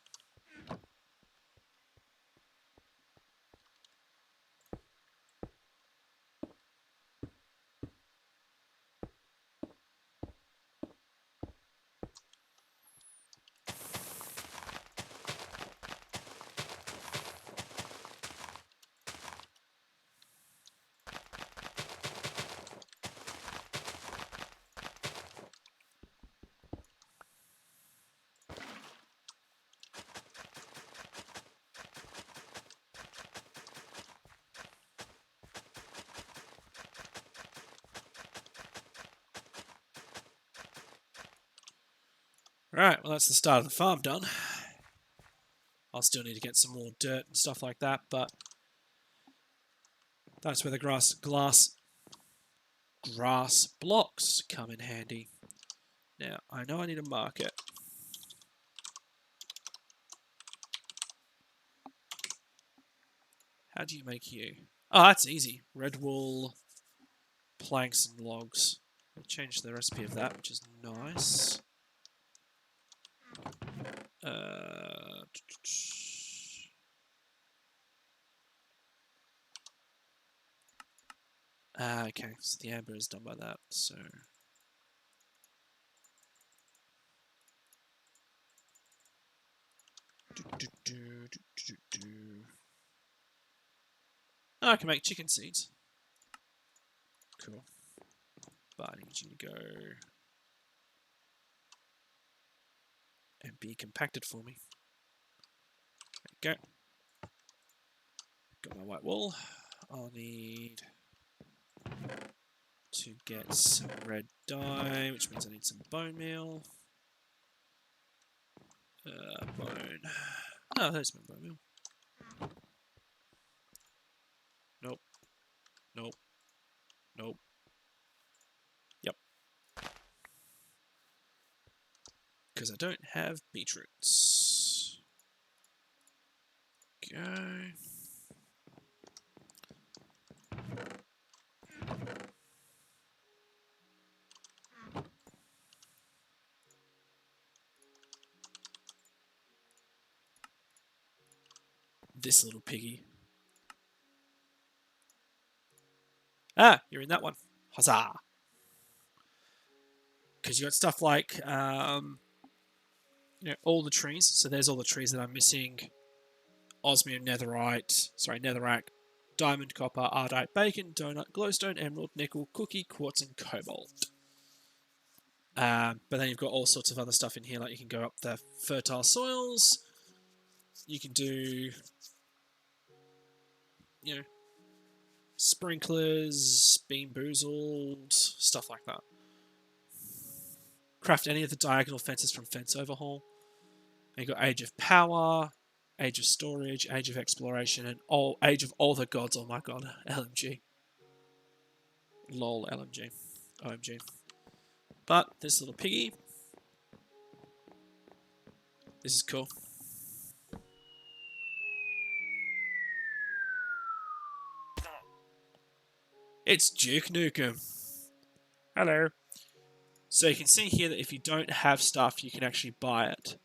Right, well that's the start of the farm done. I'll still need to get some more dirt and stuff like that, but that's where the grass blocks come in handy. Now, I know I need to mark it. How do you make you? Oh, that's easy. Red wool, planks and logs. I'll change the recipe of that, which is nice. Okay, so the amber is done by that, so... Oh, I can make chicken seeds. Cool. But I need you to go and be compacted for me. There you go. Got my white wool. I'll need to get some red dye, which means I need some bone meal. Bone. Oh, there's my bone meal. Nope. Nope. Nope. Yep. Because I don't have beetroots. Go. This little piggy. Ah, you're in that one. Huzzah! Because you got stuff like, you know, all the trees. So there's all the trees that I'm missing. Osmium, netherrack, diamond, copper, ardite, bacon, donut, glowstone, emerald, nickel, cookie, quartz, and cobalt. But then you've got all sorts of other stuff in here, like you can go up the fertile soils. You can do, you know, sprinklers, bean boozled, stuff like that. Craft any of the diagonal fences from Fence Overhaul. And you've got Age of Power, Age of Storage, Age of Exploration, and Age of All the Gods. Oh my god, LMG. LOL, LMG. OMG. But this little piggy, this is cool. It's Duke Nukem. Hello. So you can see here that if you don't have stuff, you can actually buy it.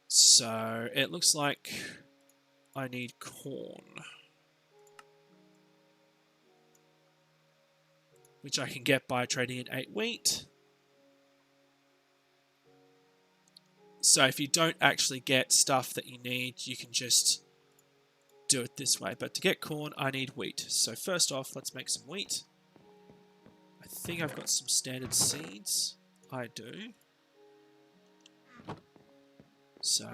So it looks like I need corn, which I can get by trading in 8 wheat. So if you don't actually get stuff that you need, you can just do it this way. But to get corn, I need wheat. So first off, let's make some wheat. I think I've got some standard seeds. I do. So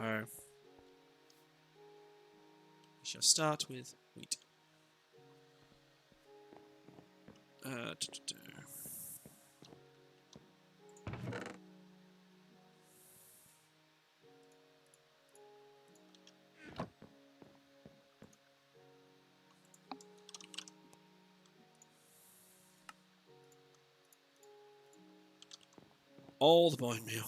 we shall start with wheat. All the bone meal.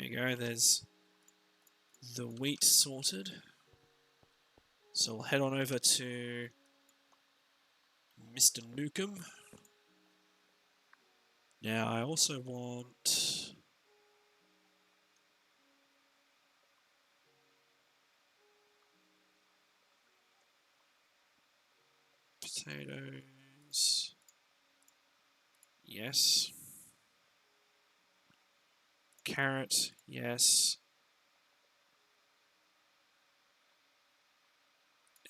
you go. There's the wheat sorted. So we'll head on over to Mr. Newcomb. Now I also want potatoes. Yes. Carrot. Yes.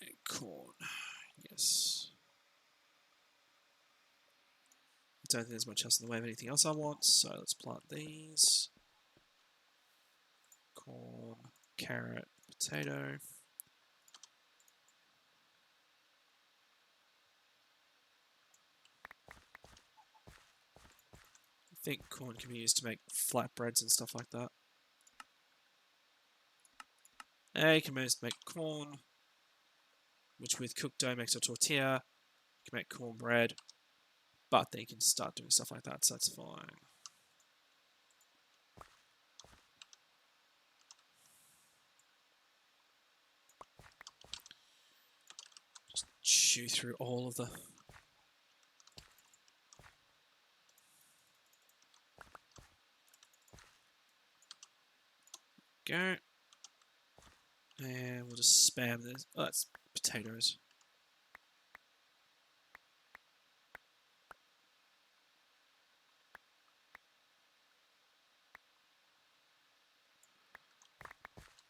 And corn. Yes. I don't think there's much else in the way of anything else I want, so let's plant these. Corn, carrot, potato. I think corn can be used to make flatbreads and stuff like that. You can make corn, which with cooked dough makes a tortilla. You can make cornbread, but then you can start doing stuff like that, so that's fine. Just chew through all of the... Go. And we'll just spam this. Oh, that's potatoes.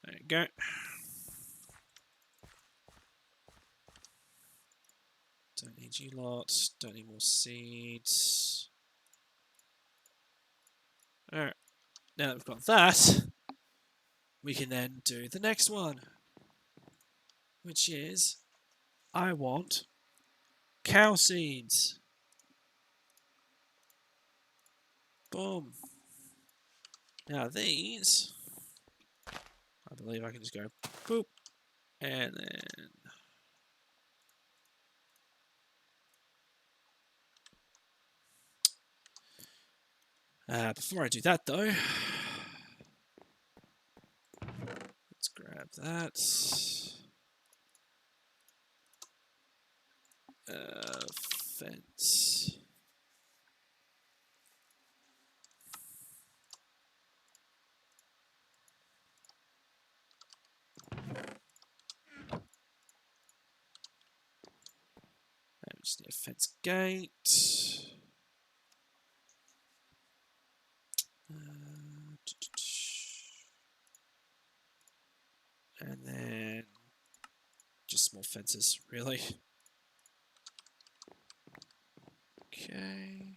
There you go. Don't need you lot. Don't need more seeds. Alright. Now that we've got that, we can then do the next one. Which is, I want cow seeds. Boom. Now these, I believe I can just go boop, and then before I do that though, let's grab that. Fence. We just need a fence gate. And then just more fences, really. Okay.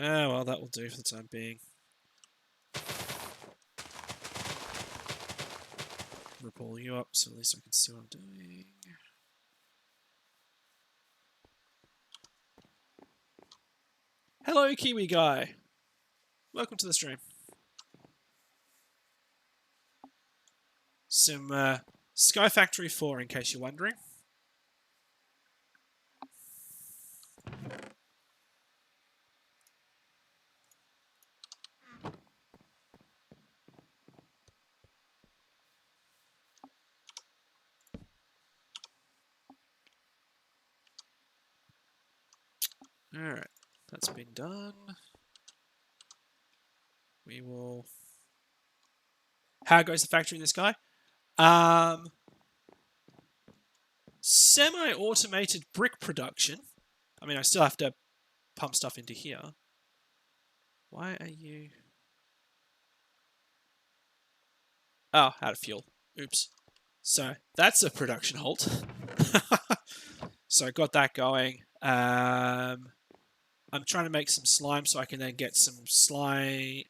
Well, that will do for the time being. Pull you up so at least I can see what I'm doing. Hello, Kiwi guy. Welcome to the stream. Some Skyfactory 4, in case you're wondering. Alright, that's been done. We will... How goes the factory in this guy? Semi-automated brick production. I mean, I still have to pump stuff into here. Why are you... Oh, out of fuel. Oops. So that's a production halt. So I got that going. I'm trying to make some slime so I can then get some sticky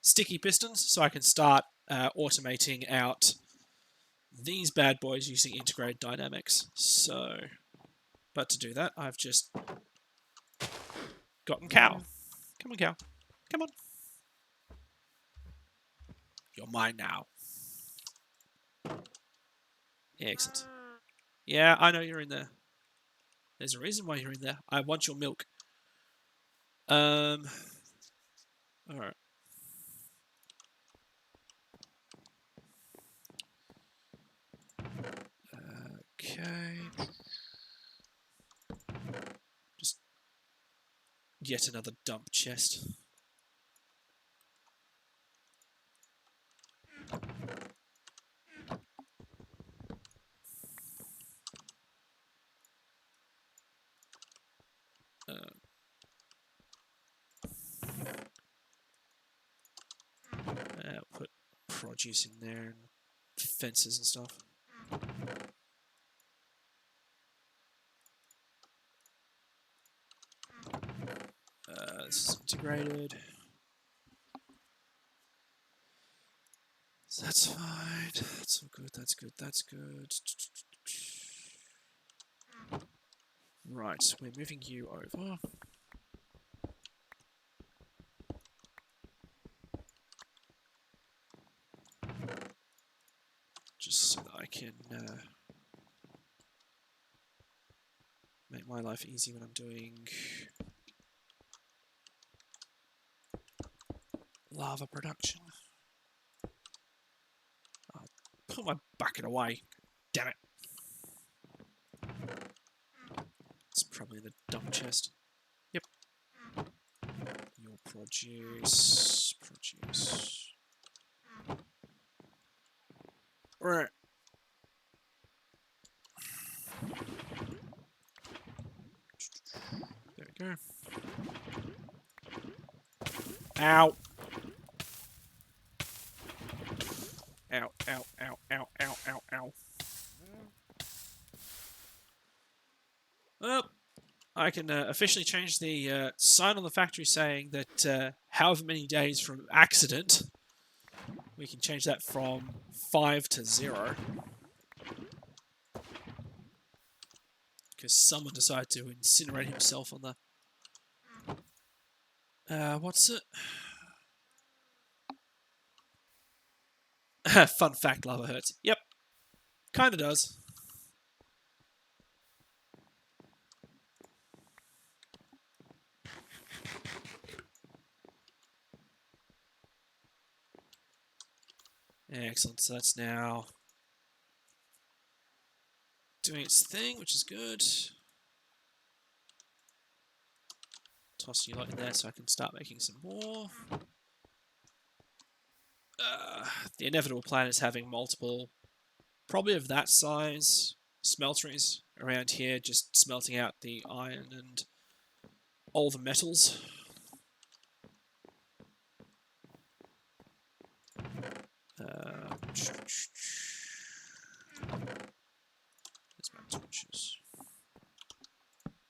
sticky pistons, so I can start automating out these bad boys using integrated dynamics. So, but to do that, I've just gotten cow. Come on, cow. Come on. You're mine now. Yeah, excellent. Yeah, I know you're in there. There's a reason why you're in there. I want your milk. Alright. Okay. Just yet another dump chest. Put produce in there and fences and stuff. This is integrated. So that's fine. That's all good. That's good. That's good. Right, we're moving you over. Just so that I can make my life easy when I'm doing lava production. I'll put my bucket away. Damn it. It's probably in the dump chest. Yep. Your produce. Right. There we go. Ow. Ow, ow, ow, ow, ow, ow, ow. Well, I can officially change the sign on the factory saying that however many days from accident, we can change that from 5 to 0. Because someone decided to incinerate himself on the... what's it? Fun fact, lava hurts. Yep, kinda does. Excellent, so that's now doing its thing, which is good. Toss you lot in there so I can start making some more. The inevitable plan is having multiple, probably of that size, smelteries around here, just smelting out the iron and all the metals. There's my torches.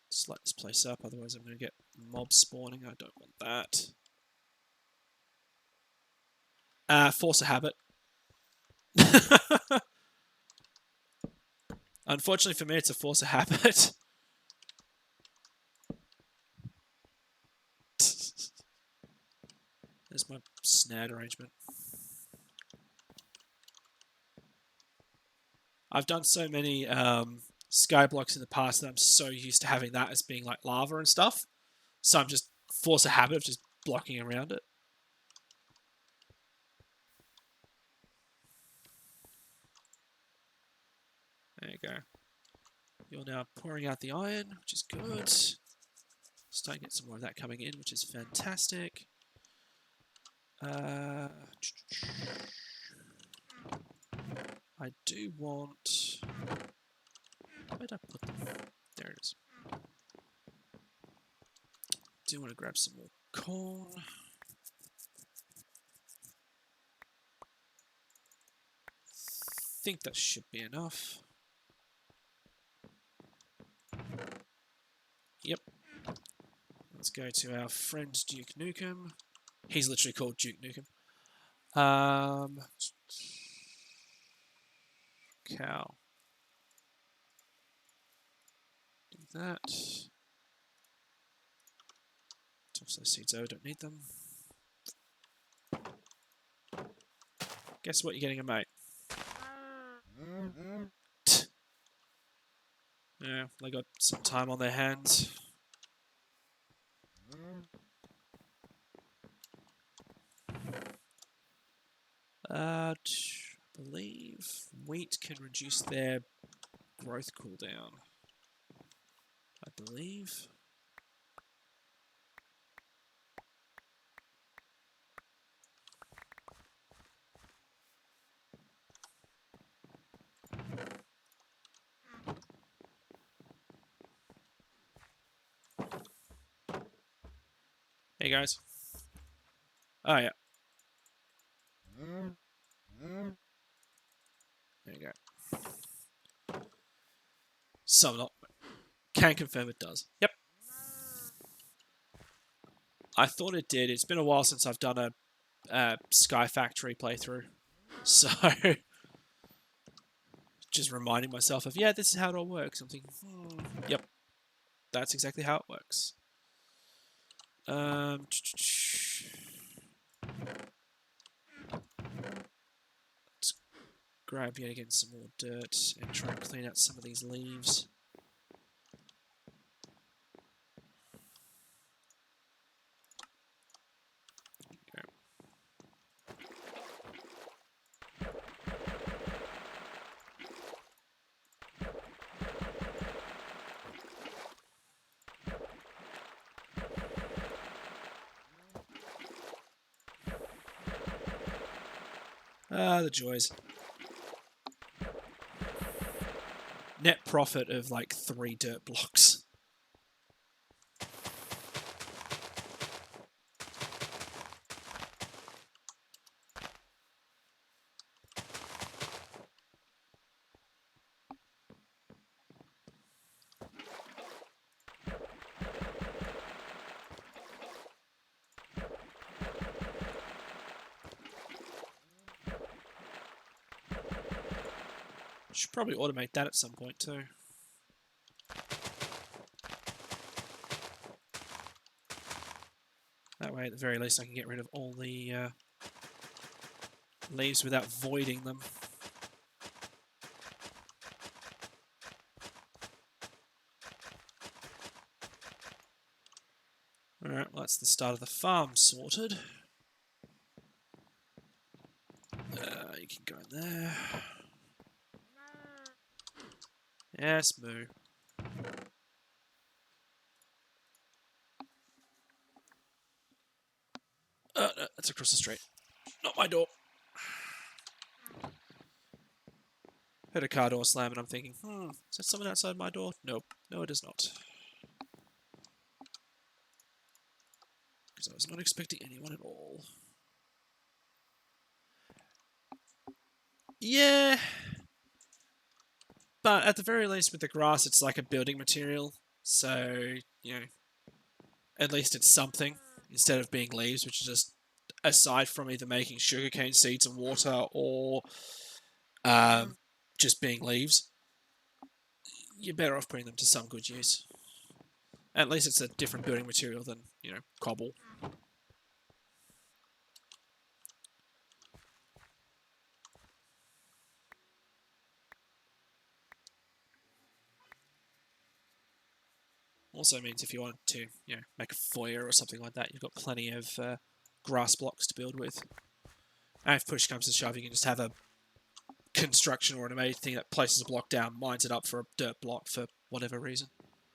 Let's light this place up, otherwise I'm going to get mobs spawning. I don't want that. Force a habit. Unfortunately for me, it's a force of habit. There's my snared arrangement. I've done so many sky blocks in the past that I'm so used to having that as being like lava and stuff. So I'm just force a habit of just blocking around it. There you go. You're now pouring out the iron, which is good. Starting to get some more of that coming in, which is fantastic. I do want... Where'd I put them? There it is. Do want to grab some more corn. think that should be enough. Yep. Let's go to our friend Duke Nukem. He's literally called Duke Nukem. Cow. Do that. Toss those seeds over, don't need them. Guess what, you're getting a mate. Yeah, they got some time on their hands. I believe wheat can reduce their growth cooldown. I believe. Hey guys. Oh yeah. There you go. Some not. Can confirm it does. Yep. I thought it did. It's been a while since I've done a Skyfactory playthrough. So, just reminding myself of, yeah, this is how it all works. I'm thinking, yep, that's exactly how it works. Let's grab yet again some more dirt and try and clean out some of these leaves. Ah, the joys. Net profit of like 3 dirt blocks. Should probably automate that at some point too. That way, at the very least, I can get rid of all the leaves without voiding them. Alright, well, that's the start of the farm sorted. You can go in there. Yes, moo. No, that's across the street. Not my door. Heard a car door slam and I'm thinking, is that someone outside my door? Nope. No, it is not. Because I was not expecting anyone at all. Yeah. But at the very least with the grass, it's like a building material. So, you know, at least it's something. Instead of being leaves, which is just, aside from either making sugarcane seeds and water or just being leaves, you're better off putting them to some good use. At least it's a different building material than, you know, cobble. Also means if you want to, you know, make a foyer or something like that, you've got plenty of grass blocks to build with. And if push comes to shove, you can just have a construction automated thing that places a block down, mines it up for a dirt block for whatever reason.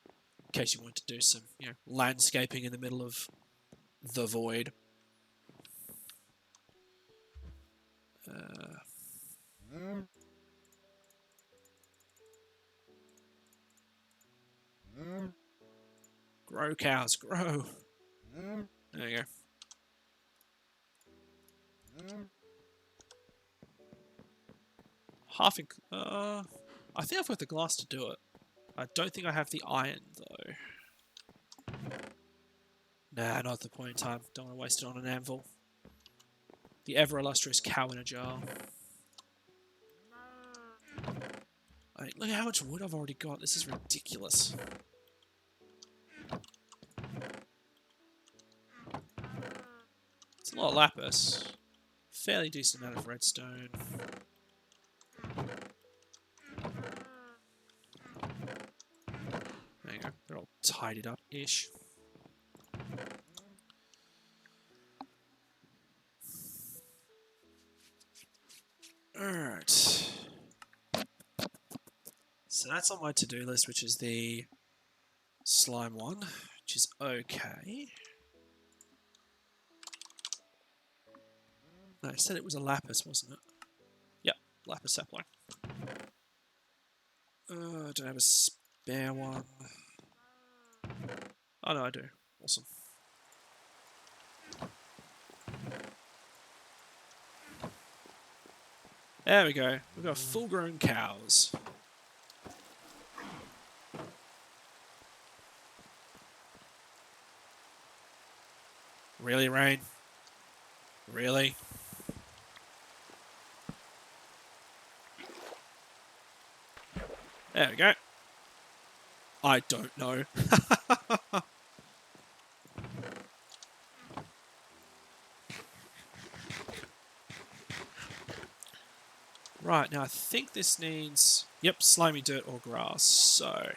In case you want to do some, you know, landscaping in the middle of the void. Grow, cows, grow. There you go. I think I've got the glass to do it. I don't think I have the iron, though. Nah, not at the point in time. Don't want to waste it on an anvil. The ever-illustrious cow in a jar. Look at how much wood I've already got. This is ridiculous. It's a lot of lapis. Fairly decent amount of redstone. There you go. They're all tidied up-ish. Alright. So that's on my to-do list, which is the slime one, which is okay. No, I said it was a lapis, wasn't it? Yep, lapis sapling. I don't have a spare one. Oh no, I do. Awesome. There we go. We've got full-grown cows. Really, Rain? Really? There we go. I don't know. Right, now I think this needs... Yep, slimy dirt or grass. So,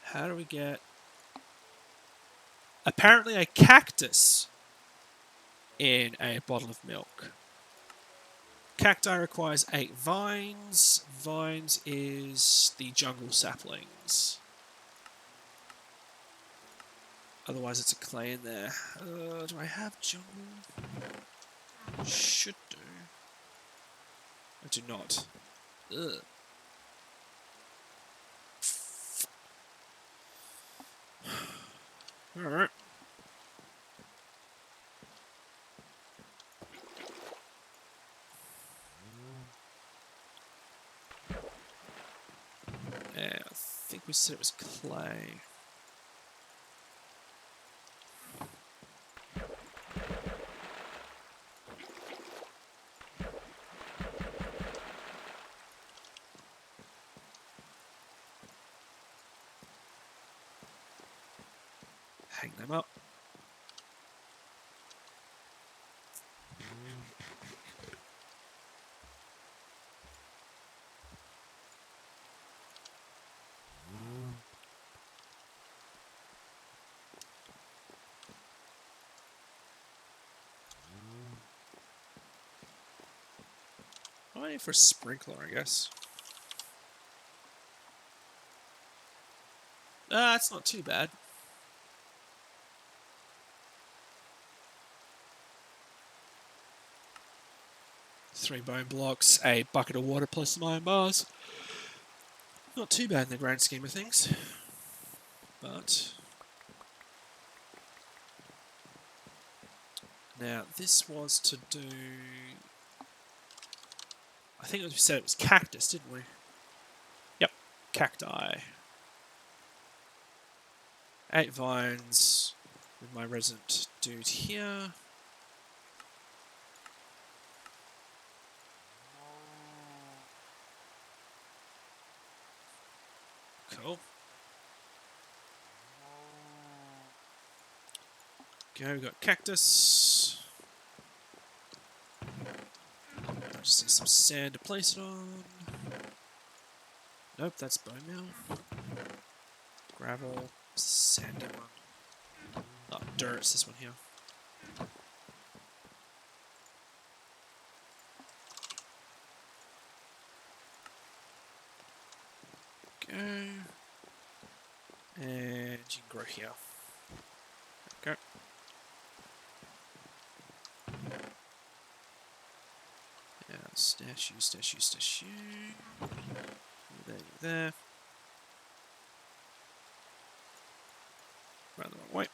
how do we get... Apparently a cactus in a bottle of milk. Cacti requires 8 vines. Vines is the jungle saplings. Otherwise it's a clay in there. Do I have jungle? Should do. I do not. Ugh. Alright. Yeah, I think we said it was clay. Hang them up. I'm waiting for a sprinkler, I guess. That's not too bad. 3 bone blocks, a bucket of water plus some iron bars. Not too bad in the grand scheme of things. But... Now, this was to do... I think we said it was cactus, didn't we? Yep, cacti. 8 vines with my resident dude here. Cool. Okay, we've got cactus. I just need some sand to place it on. Nope, that's bone meal. Gravel, sandy one. Oh, dirt, it's this one here. Go. And you can grow here. Okay. Yeah, stash you, stash you, stash you. There, there. Right the wrong way.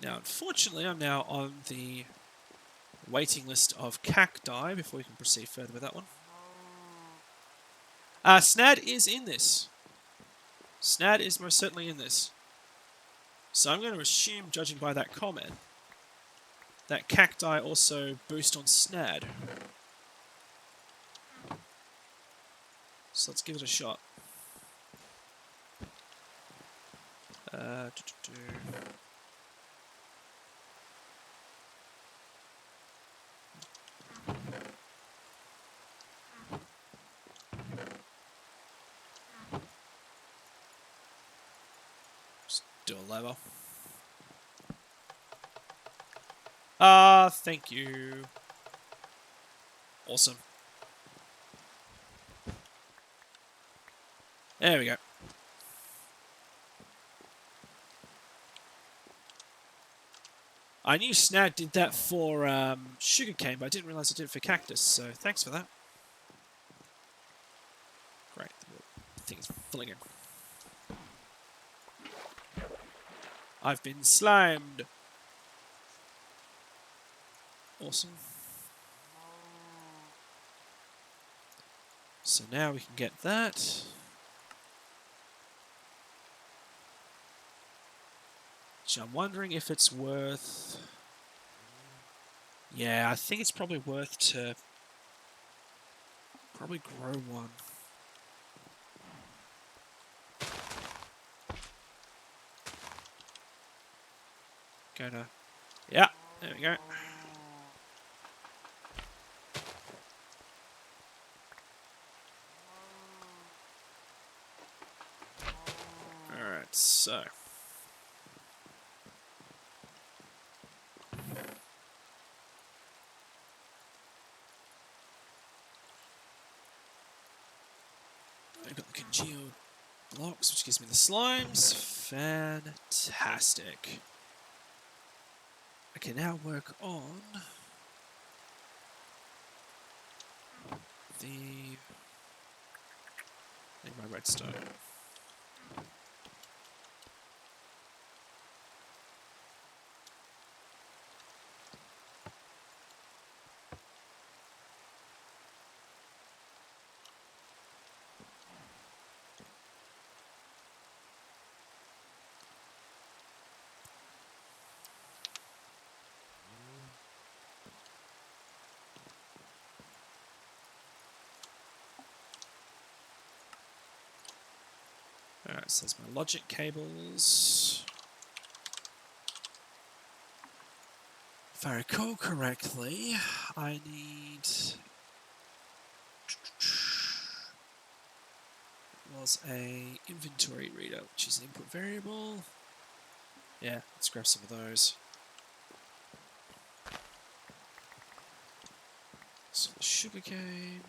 Now, unfortunately, I'm now on the waiting list of cacti before we can proceed further with that one. Snad is in this. Snad is most certainly in this. So I'm going to assume, judging by that comment, that cacti also boost on Snad. So let's give it a shot. Just do a lever. Thank you. Awesome. There we go. I knew Snad did that for sugarcane, but I didn't realise it did it for cactus, so thanks for that. Great. The thing's filling in. I've been slimed. Awesome. So now we can get that. So I'm wondering if it's worth... Yeah, I think it's probably worth to probably grow one. Gonna... Yeah, there we go. Alright, so... I've got the congealed blocks, which gives me the slimes. Fantastic. I can now work on the... I think my redstone. Alright, so there's my logic cables. If I recall correctly, I need... was a inventory reader, which is an input variable. Yeah, let's grab some of those. So sugarcane.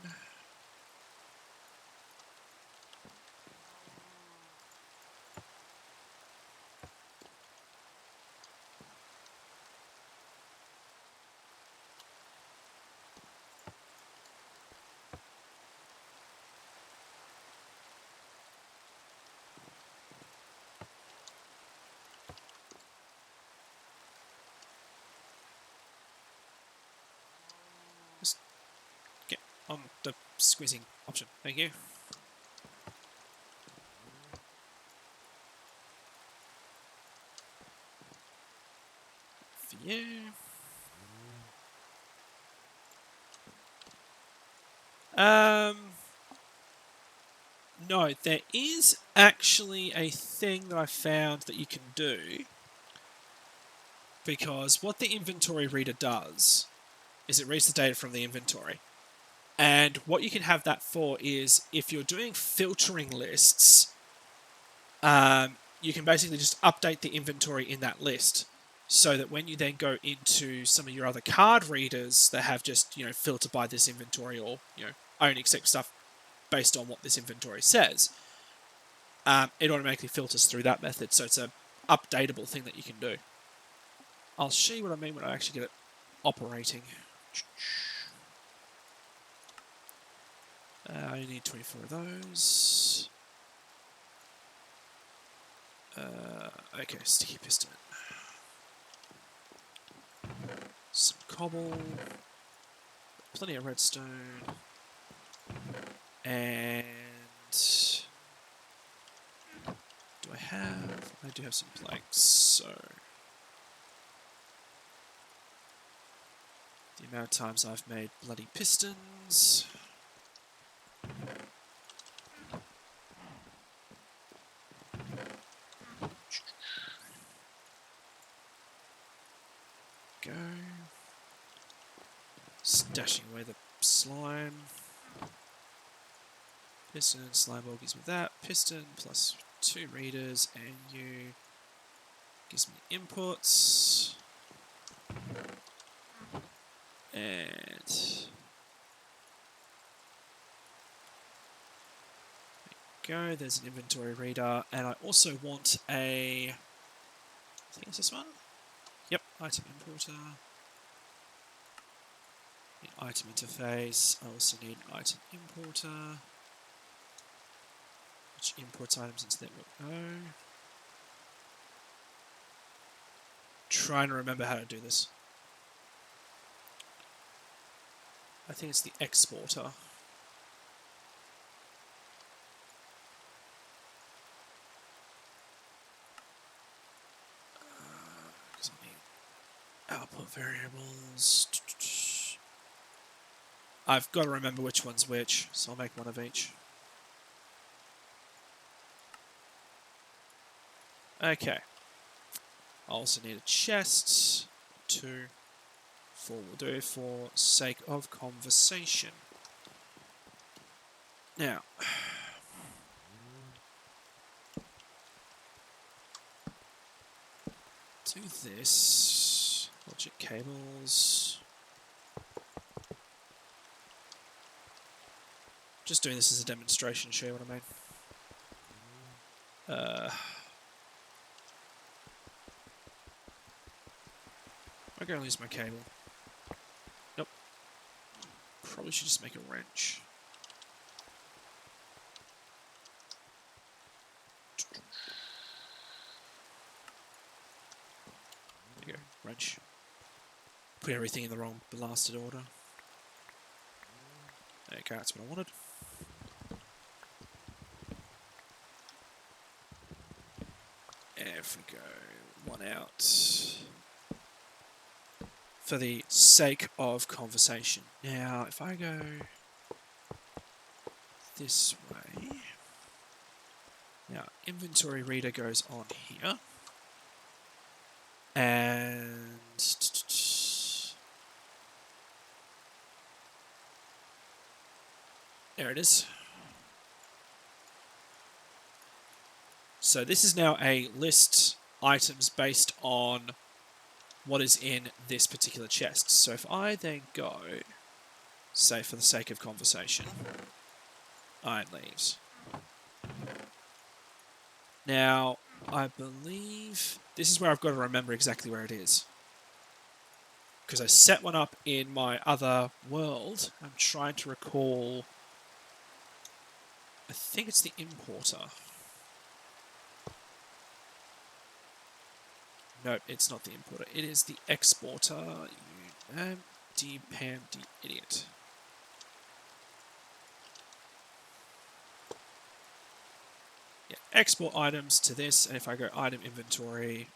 Just get on the squeezing option. Thank you. For you. No, there is actually a thing that I found that you can do, because what the inventory reader does is it reads the data from the inventory. And what you can have that for is if you're doing filtering lists, you can basically just update the inventory in that list so that when you then go into some of your other card readers that have just, filter by this inventory or, only accept stuff based on what this inventory says, it automatically filters through that method. So it's a updatable thing that you can do. I'll show you what I mean when I actually get it operating. I need 24 of those. Okay, sticky piston. some cobble, plenty of redstone, and do I have? I do have some planks, so the amount of times I've made bloody pistons. Go. Stashing away the slime. Piston, slime ball gives me that. Piston plus 2 readers, and you gives me inputs. And there we go, there's an inventory reader, and I also want a, I think it's this one? Yep, item importer. Need item interface. I also need an item importer, which imports items into the network. No. Trying to remember how to do this. I think it's the exporter. Because I need output variables. I've got to remember which one's which, so I'll make one of each. Okay. I also need a chest. 2, 4 will do for sake of conversation. Now, do this. Logic cables. Just doing this as a demonstration, show you what I mean. I'm going to lose my cable. Nope. Probably should just make a wrench. There you go, wrench. Put everything in the wrong blasted order. Okay, that's what I wanted. There we go. One out. For the sake of conversation. Now, if I go this way, now inventory reader goes on here, and there it is. So this is now a list items based on what is in this particular chest. So if I then go, say for the sake of conversation, iron leaves. Now, I believe this is where I've got to remember exactly where it is. Because I set one up in my other world. I'm trying to recall, I think it's the importer. Nope, it's not the importer. It is the exporter. You empty pandy idiot. Yeah, export items to this, and if I go item inventory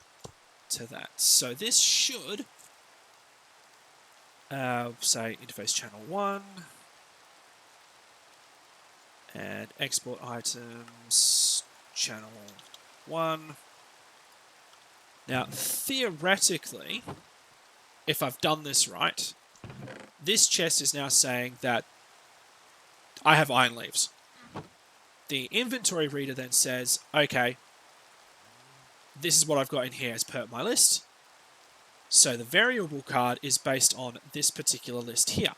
to that. So this should say interface channel 1 and export items channel 1. Now, theoretically, if I've done this right, this chest is now saying that I have iron leaves. The inventory reader then says, okay, this is what I've got in here as per my list. So the variable card is based on this particular list here.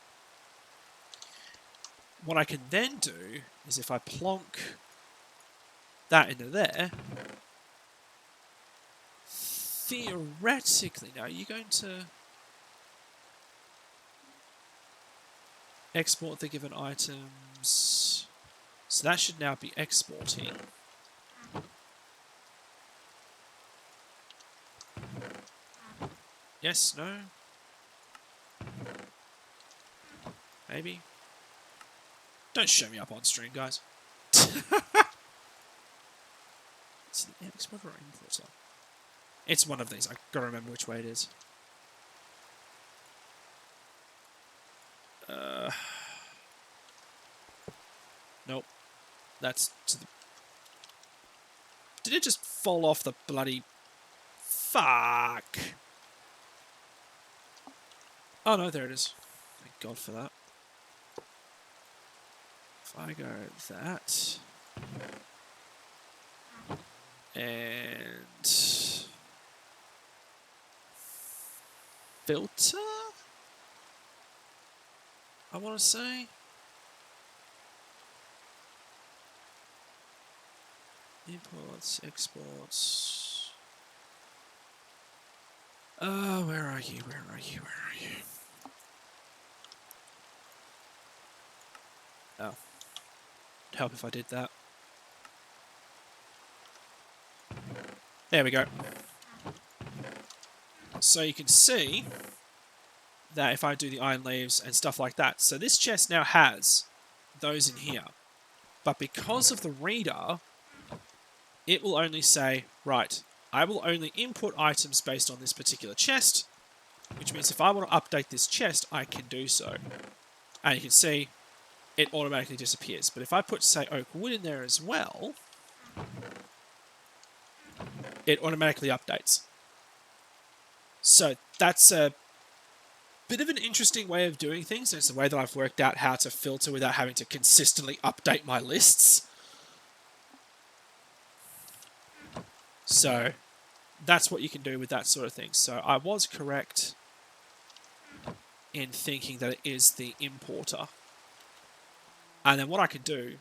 What I can then do is if I plonk that into there, theoretically, now you're going to export the given items. So that should now be exporting. Yes, no? Maybe. Don't show me up on stream, guys. It's an exporter or importer? It's one of these. I've got to remember which way it is. Nope. That's to the... Did it just fall off the bloody... Fuck! Oh no, there it is. Thank God for that. If I go that... And... Filter? I want to say... Imports, exports... where are you? Where are you? Where are you? Oh. It'd help if I did that. There we go. So you can see that if I do the iron leaves and stuff like that, so this chest now has those in here. But because of the reader, it will only say, right, I will only input items based on this particular chest, which means if I want to update this chest, I can do so. And you can see it automatically disappears. But if I put, say, oak wood in there as well, it automatically updates. So that's a bit of an interesting way of doing things. It's a way that I've worked out how to filter without having to consistently update my lists. So that's what you can do with that sort of thing. So I was correct in thinking that it is the importer. And then what I can do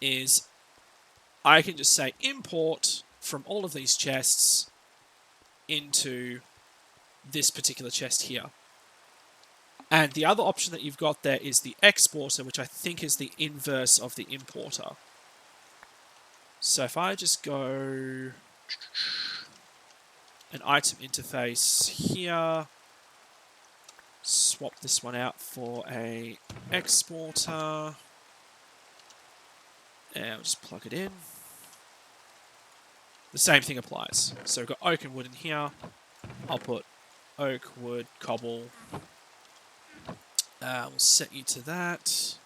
is I can just say import from all of these chests into this particular chest here. And the other option that you've got there is the exporter, which I think is the inverse of the importer. So if I just go an item interface here, swap this one out for a exporter, and I'll just plug it in. The same thing applies. So we've got oak and wood in here. I'll put oak, wood, cobble. We'll set you to that.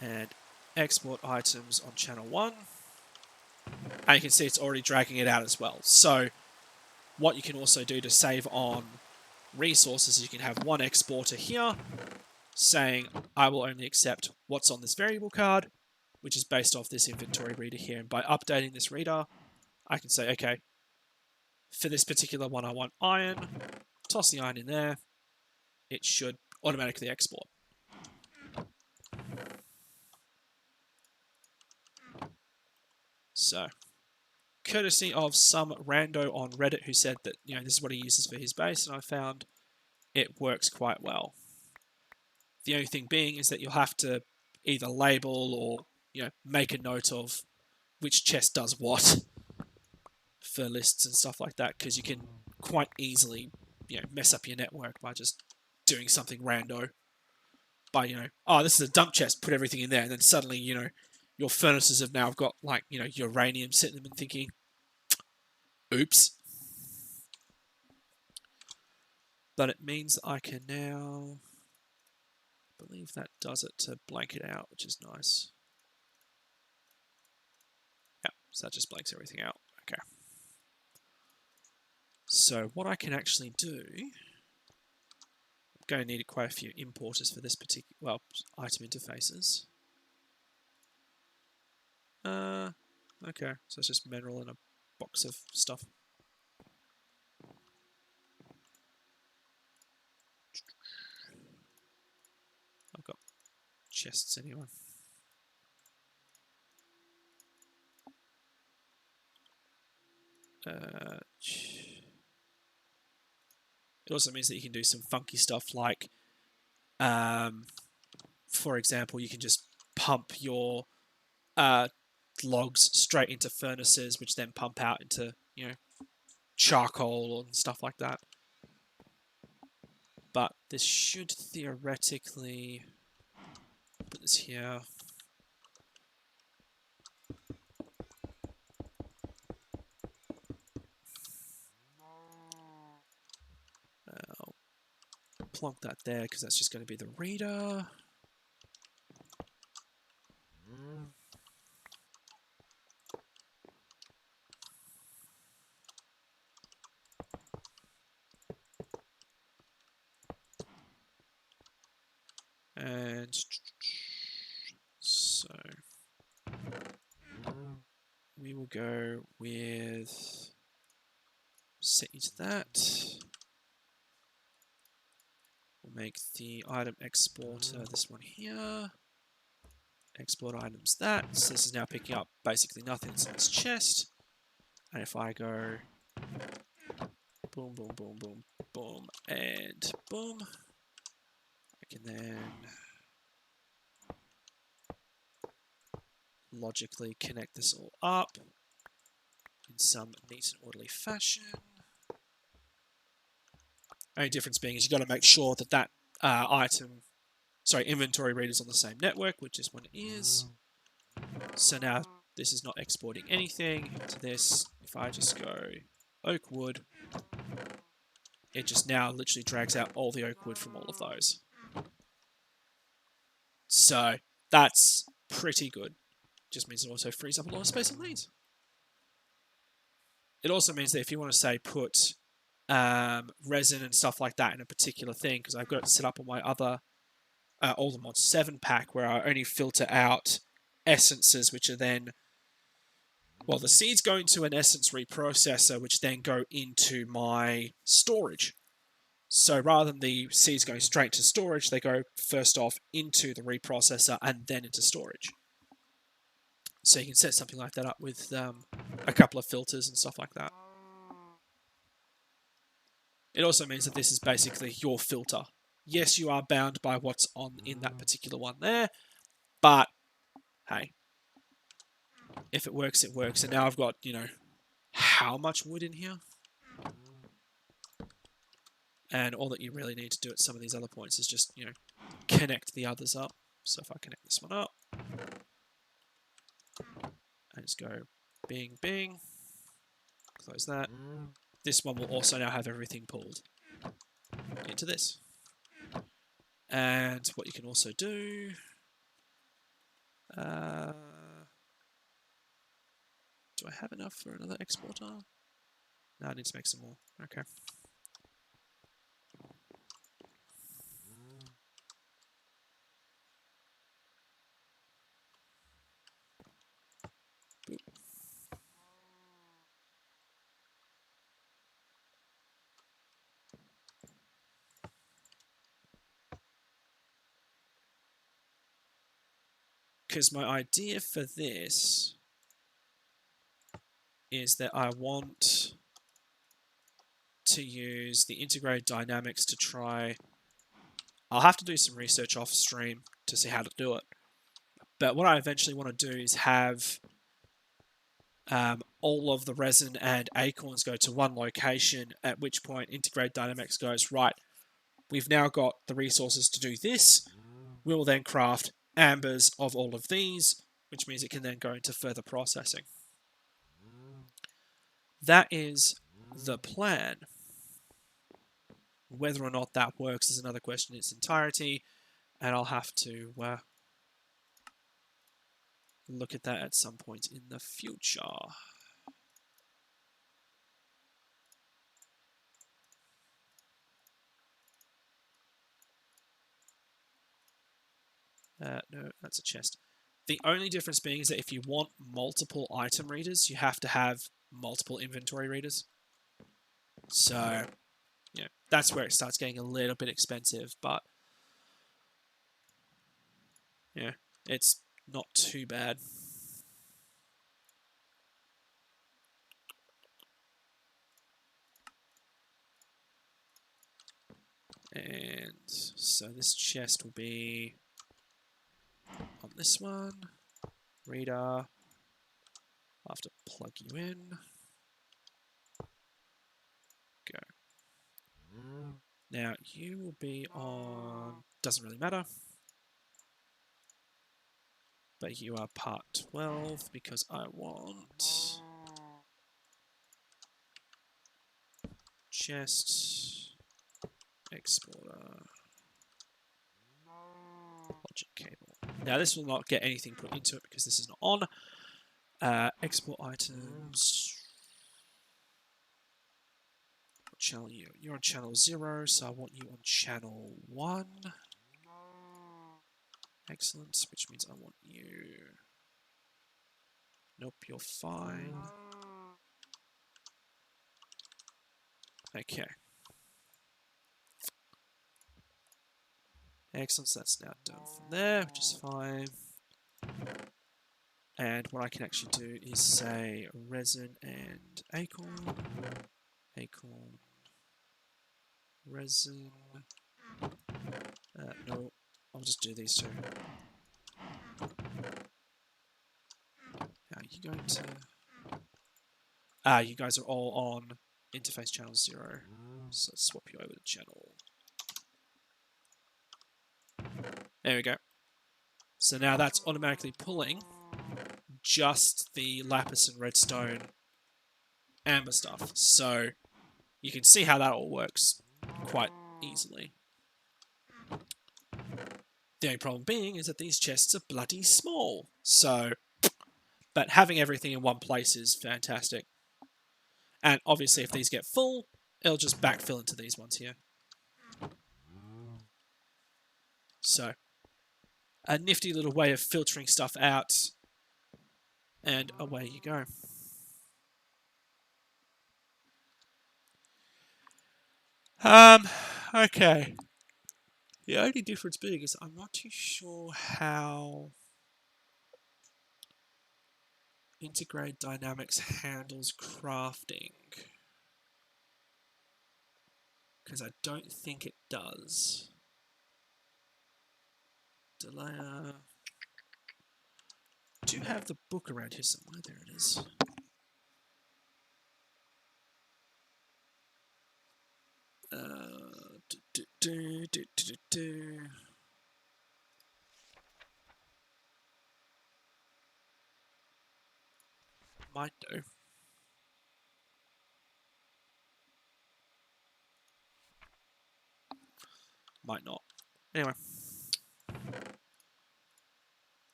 And export items on channel 1. And you can see it's already dragging it out as well. So what you can also do to save on resources, you can have one exporter here saying I will only accept what's on this variable card, which is based off this inventory reader here. And by updating this reader, I can say, okay, for this particular one I want iron, toss the iron in there, it should automatically export. So, courtesy of some rando on Reddit who said that, you know, this is what he uses for his base, and I found it works quite well. The only thing being is that you'll have to either label or, you know, make a note of which chest does what for lists and stuff like that, because you can quite easily, you know, mess up your network by just doing something rando. By, you know, oh, this is a dump chest, put everything in there, and then suddenly, you know, your furnaces have now got, like, you know, uranium sitting in them and thinking, oops. But it means that I can now, I believe that does it to blank it out, which is nice. Yeah, so that just blanks everything out. Okay. So what I can actually do, I'm going to need quite a few importers for this particular, well, item interfaces. Okay, so it's just mineral and a box of stuff. I've got chests anyway. It also means that you can do some funky stuff like, for example, you can just pump your logs straight into furnaces, which then pump out into, you know, charcoal and stuff like that. but this should theoretically put this here. I'll plonk that there because that's just going to be the reader. And so we will go with set you to that. We'll make the item exporter this one here. Export items that. So this is now picking up basically nothing that's in this chest. And if I go boom, boom, boom, boom, boom, and boom, I can then logically connect this all up in some neat and orderly fashion. Only difference being is you've got to make sure that that inventory reader is on the same network, which is what it is. So now this is not exporting anything to this. If I just go oak wood, it just now literally drags out all the oak wood from all of those. So that's pretty good. Just means it also frees up a lot of space on these. It also means that if you want to say put resin and stuff like that in a particular thing, because I've got it set up on my other Aldermod 7 pack where I only filter out essences, which are then, well, the seeds go into an essence reprocessor, which then go into my storage. So rather than the seeds going straight to storage, they go first off into the reprocessor and then into storage. So you can set something like that up with a couple of filters and stuff like that. It also means that this is basically your filter. Yes, you are bound by what's on in that particular one there, but hey, if it works, it works. And now I've got, how much wood in here? And all that you really need to do at some of these other points is just, connect the others up. So if I connect this one up, and just go bing, bing, close that. This one will also now have everything pulled into this. And what you can also do, do I have enough for another exporter? No, I need to make some more. Okay. Because my idea for this is that I want to use the integrated dynamics to try. I'll have to do some research off stream to see how to do it. But what I eventually want to do is have all of the resin and acorns go to one location, at which point integrated dynamics goes, right, we've now got the resources to do this. We will then craft ambers of all of these, which means it can then go into further processing. That is the plan. Whether or not that works is another question in its entirety, and I'll have to look at that at some point in the future. No, that's a chest. The only difference being is that if you want multiple item readers, you have to have multiple inventory readers. So, that's where it starts getting a little bit expensive, but it's not too bad. And so this chest will be on this one. Reader. I'll have to plug you in. Go. Now, you will be on... Doesn't really matter. But you are part 12 because I want... Chest... Exporter... Logic cable. Now, this will not get anything put into it because this is not on. Export items... What channel are you? You're on channel 0, so I want you on channel 1. Excellent, which means I want you... Nope, you're fine. Okay. Excellent, so that's now done from there, which is fine. And what I can actually do is say resin and acorn. Acorn. Resin. No, I'll just do these two. Are you going to... you guys are all on interface channel 0. So let's swap you over to channel. There we go. So now that's automatically pulling just the lapis and redstone amber stuff. So you can see how that all works quite easily. The only problem being is that these chests are bloody small. So, but having everything in one place is fantastic. And obviously if these get full, it'll just backfill into these ones here. So, a nifty little way of filtering stuff out. And away you go. Okay. The only difference being is I'm not too sure how Integrated Dynamics handles crafting. Because I don't think it does. Delayer. I do have the book around here somewhere. There it is. Might do. Might not. Anyway.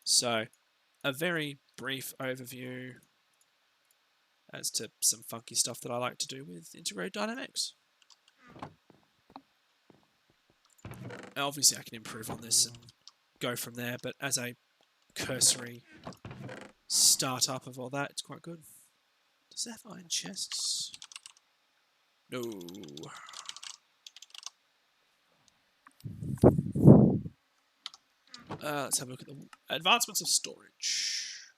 So, a very brief overview as to some funky stuff that I like to do with Integrated Dynamics. Now, obviously I can improve on this and go from there, but as a cursory startup of all that, it's quite good. Does it have iron chests? No. Let's have a look at the advancements of storage.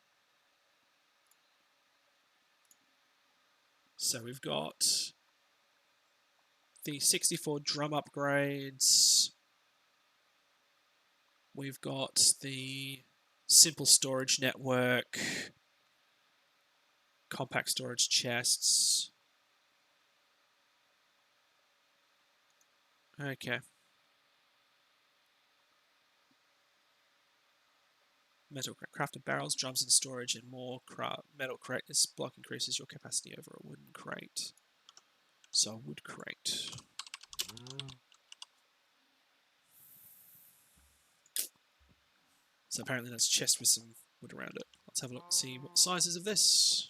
So we've got the 64 drum upgrades. We've got the simple storage network, compact storage chests. Okay. Metal crafted barrels, drums in storage, and more metal crate. This block increases your capacity over a wooden crate. So a wood crate. So apparently that's a chest with some wood around it. Let's have a look and see what the size is of this.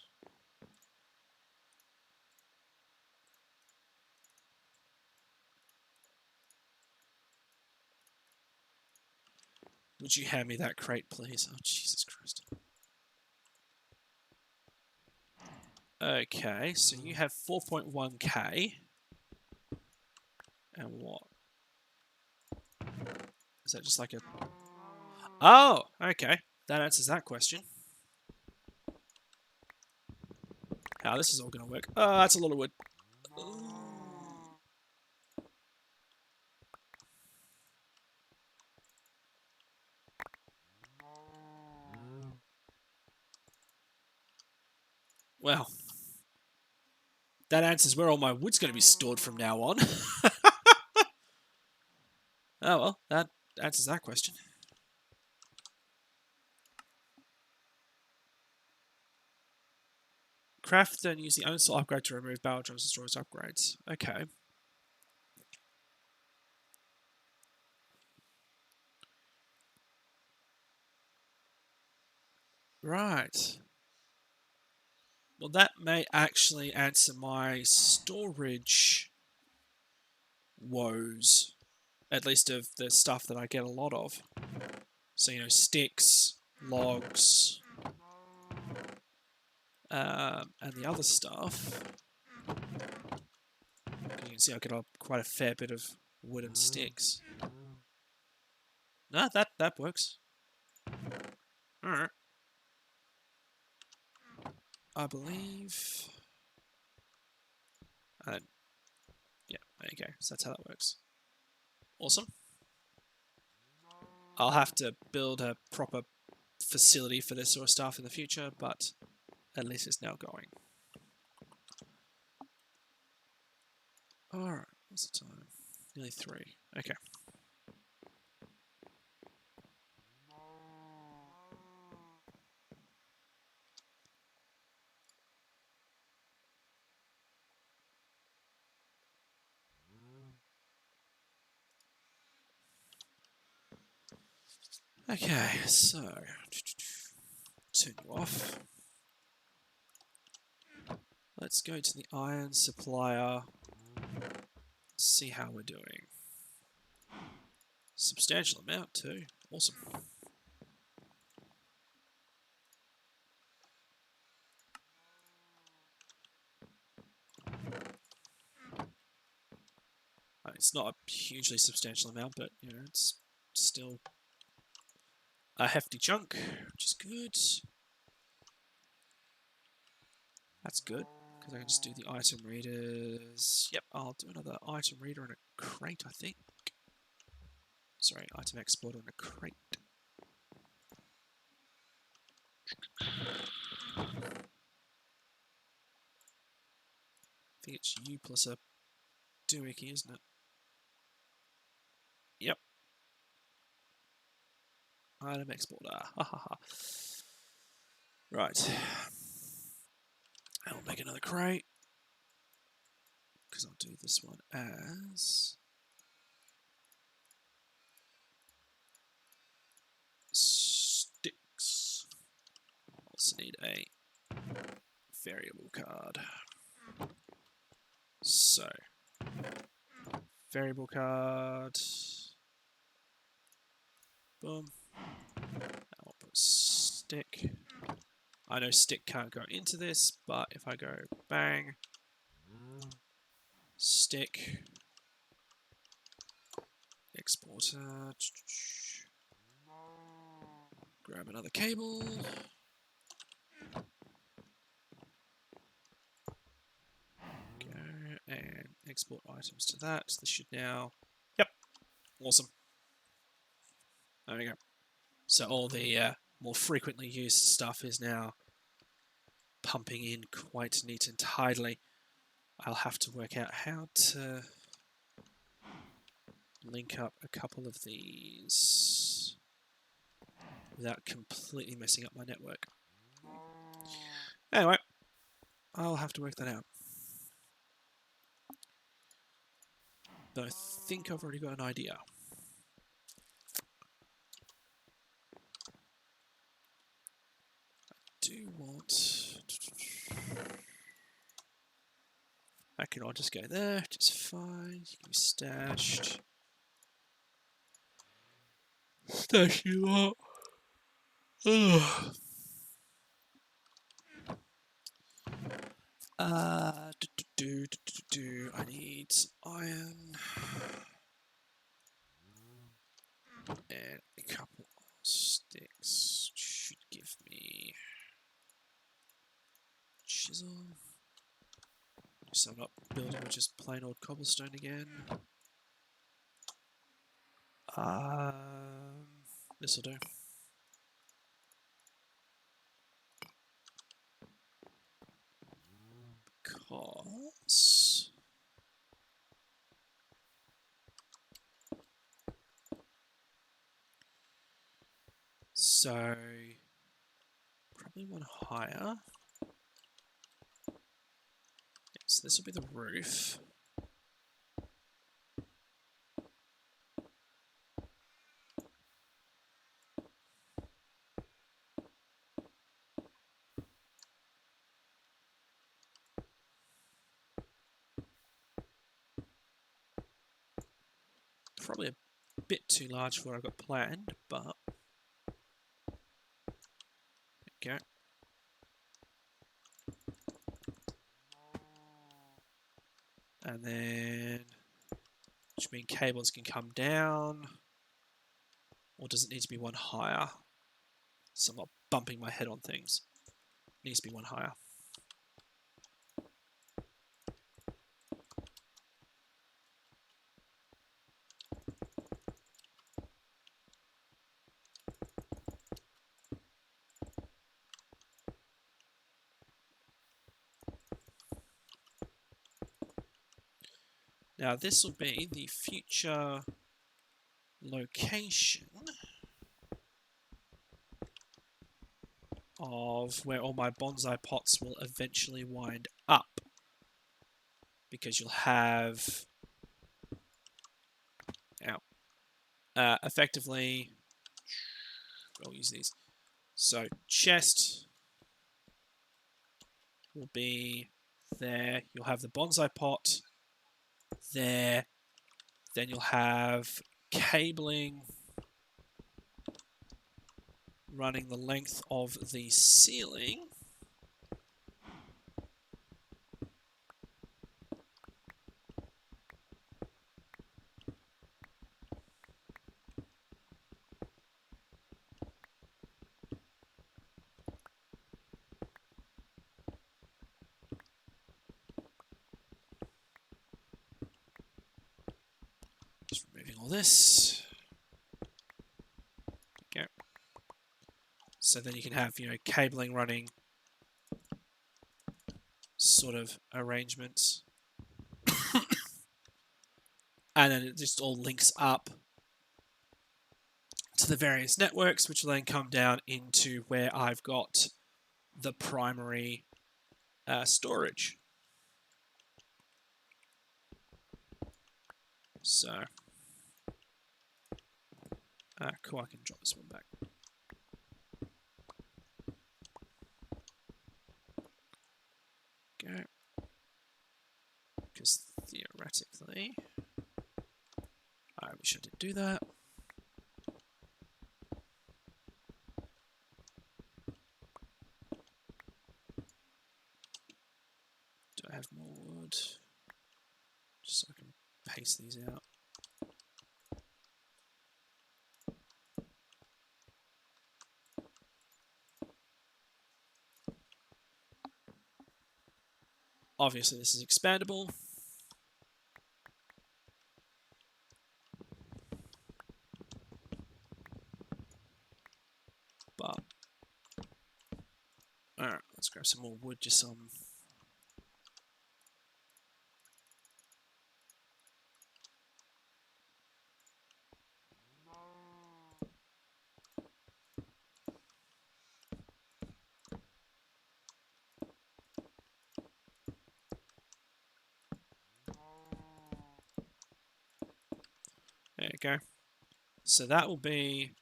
Would you hand me that crate, please? Oh, Jesus Christ. Okay, so you have 4.1k. And what? Is that just like a... Oh, okay. That answers that question. How this is all going to work. Oh, that's a lot of wood. Well, that answers where all my wood's going to be stored from now on. Oh well, that answers that question. Craft and use the uninstall upgrade to remove barrel drums and destroys upgrades. Okay. Right. Well, that may actually answer my storage woes, at least of the stuff that I get a lot of. So, you know, sticks, logs, and the other stuff. You can see I get quite a fair bit of wood and sticks. No, that works. Alright. I believe... yeah, there you go. So that's how that works. Awesome. I'll have to build a proper facility for this sort of stuff in the future, but at least it's now going. Alright, what's the time? Nearly 3. Okay. Okay, so turn you off. Let's go to the iron supplier. See how we're doing. Substantial amount too. Awesome. It's not a hugely substantial amount, but you know, it's still a hefty chunk, which is good. That's good, because I can just do the item readers. Yep, I'll do another item reader and a crate, I think. Sorry, item exporter and a crate. I think it's U plus a doohickey, isn't it? Yep. Item exporter. Ha ha ha. Right. I'll make another crate. Because I'll do this one as sticks. Also need a variable card. So, variable card. Boom. I'll put stick. I know stick can't go into this, but if I go bang, stick, exporter, grab another cable. Go and export items to that. This should now, yep, awesome. There we go. So all the more frequently used stuff is now pumping in quite neat and tidily. I'll have to work out how to link up a couple of these without completely messing up my network. Anyway, I'll have to work that out. But I think I've already got an idea. I do want... that can all just go there, just fine. You can be stashed. Stash you up. Ugh. I need iron and a couple of sticks. Should give me chisel. So I'm not building with just plain old cobblestone again. This'll do. Because So probably one higher. So this will be the roof. Probably a bit too large for what I've got planned, but there we go. And then, which means cables can come down, or does it need to be one higher? So I'm not bumping my head on things. It needs to be one higher. Now this will be the future location of where all my bonsai pots will eventually wind up. Because you'll have effectively, I'll use these. So chest will be there. You'll have the bonsai pot there. Then you'll have cabling running the length of the ceiling. Just removing all this. There we go. So then you can have, cabling running sort of arrangements. And then it just all links up to the various networks, which will then come down into where I've got the primary storage. So, cool, I can drop this one back. Go. Because theoretically, I wish I didn't do that. Do I have more wood? Just so I can paste these out. Obviously, this is expandable. But, alright, let's grab some more wood just on. There you go. So that will be,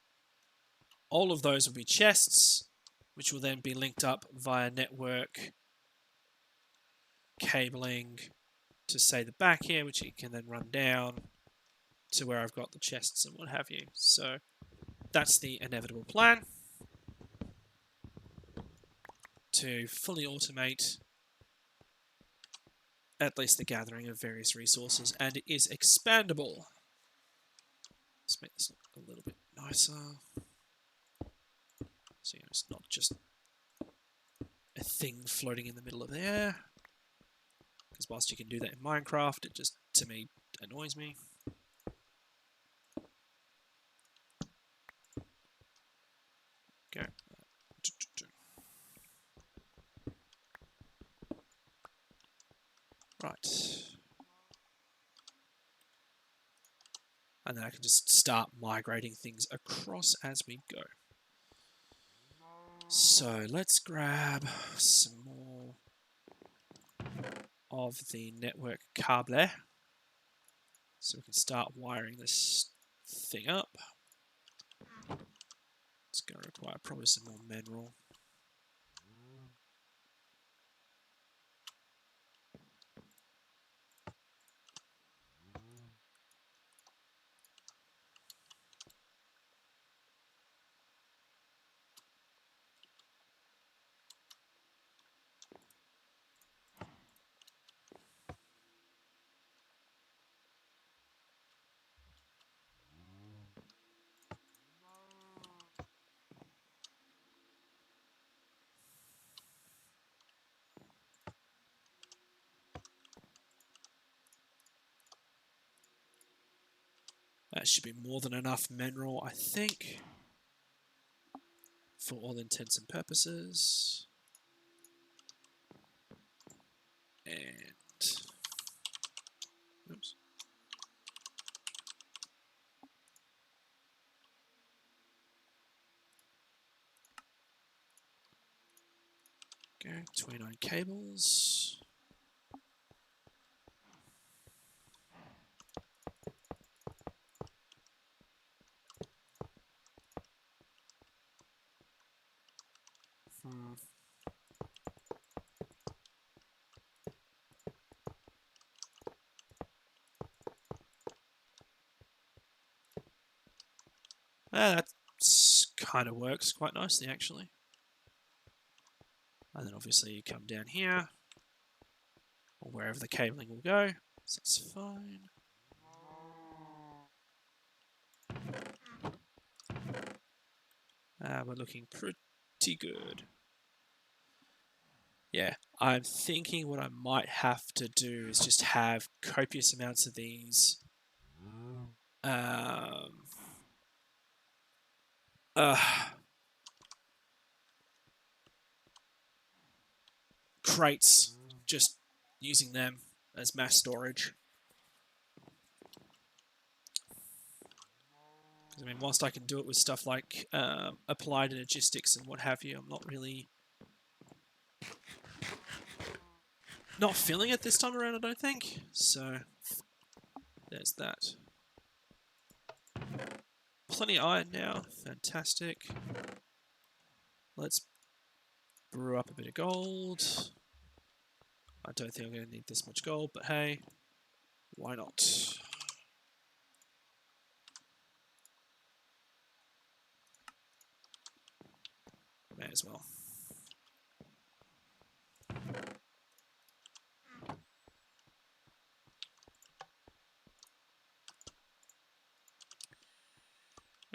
all of those will be chests, which will then be linked up via network cabling to, say, the back here, which you can then run down to where I've got the chests and what have you. So that's the inevitable plan, to fully automate at least the gathering of various resources, and it is expandable. Let's make this look a little bit nicer. So it's not just a thing floating in the middle of the air. Because whilst you can do that in Minecraft, it just, to me, annoys me. Go. Right. And then I can just start migrating things across as we go. So let's grab some more of the network cable so we can start wiring this thing up. It's going to require probably some more mineral. That should be more than enough mineral, I think, for all intents and purposes. And oops. Go 29 cables. That kind of works quite nicely, actually. And then obviously you come down here, or wherever the cabling will go, so that's fine. We're looking pretty good. Yeah, I'm thinking what I might have to do is just have copious amounts of these crates, just using them as mass storage. I mean, whilst I can do it with stuff like applied logistics and what have you, I'm not feeling it this time around, I don't think. So there's that. Plenty of iron now. Fantastic. Let's brew up a bit of gold. I don't think I'm going to need this much gold, but hey, why not? May as well.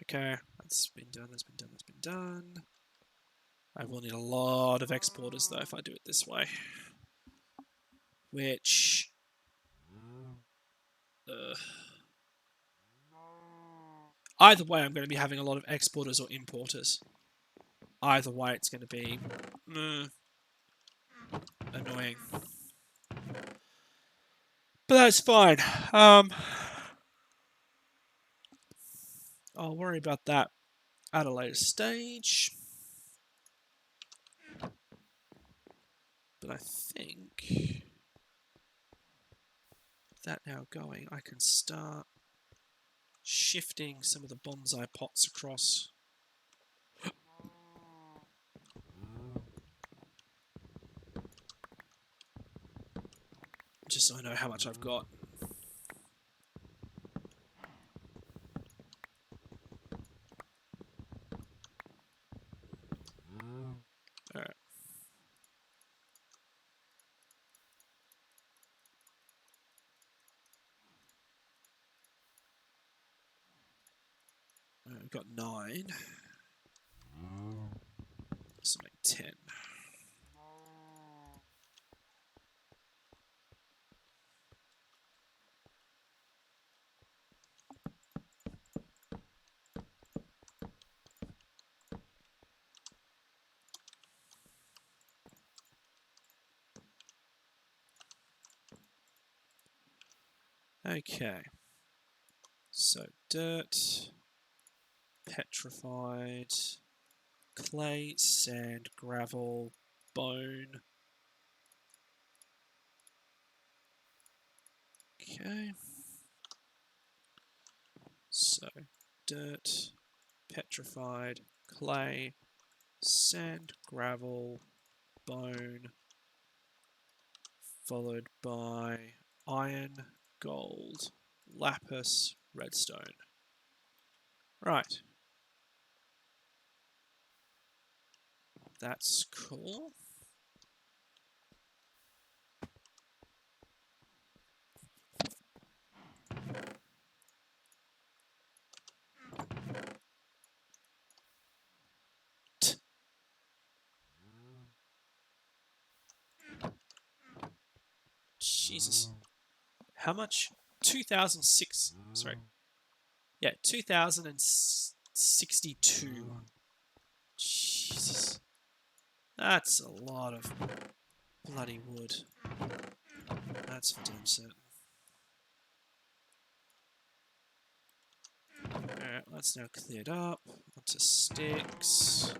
Okay, that's been done, that's been done, that's been done. I will need a lot of exporters, though, if I do it this way. Which... either way, I'm going to be having a lot of exporters or importers. Either way, it's going to be... annoying. But that's fine. I'll worry about that at a later stage. But I think that now going, I can start shifting some of the bonsai pots across. Just so I know how much I've got. Alright. We've got 9. This will make 10. Okay. So dirt, petrified. clay, sand, gravel, bone. Okay. So, dirt, petrified, clay, sand, gravel, bone, followed by iron, gold, lapis, redstone. Right. That's cool. Jesus. How much? 2006. Sorry. Yeah, 2062. Jesus. That's a lot of bloody wood. That's for damn certain. Alright, that's now cleared up. Onto sticks.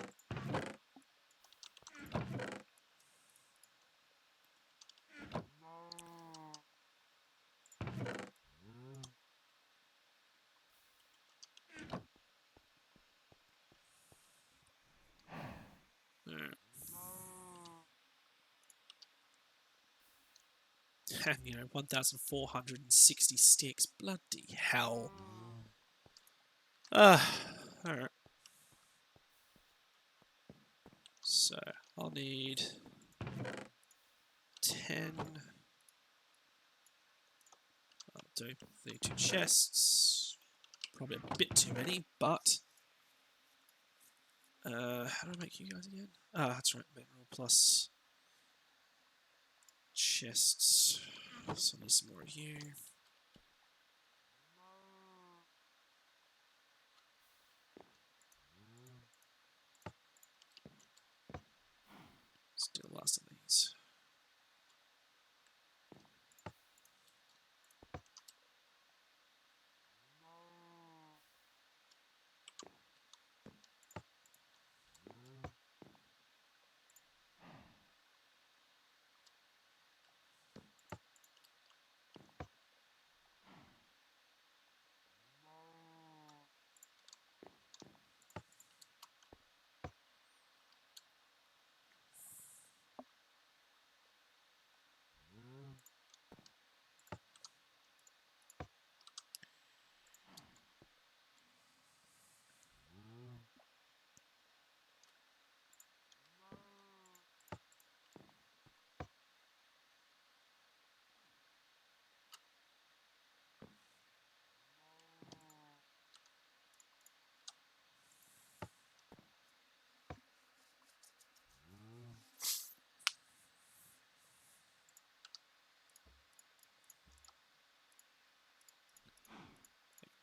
Alright. And, 1,460 sticks. Bloody hell. Alright. So, I'll need 10. I'll do the 2 chests. Probably a bit too many, but... how do I make you guys again? Ah, that's right. Mineral plus chests. So I need some more of you. Let's do the last of these.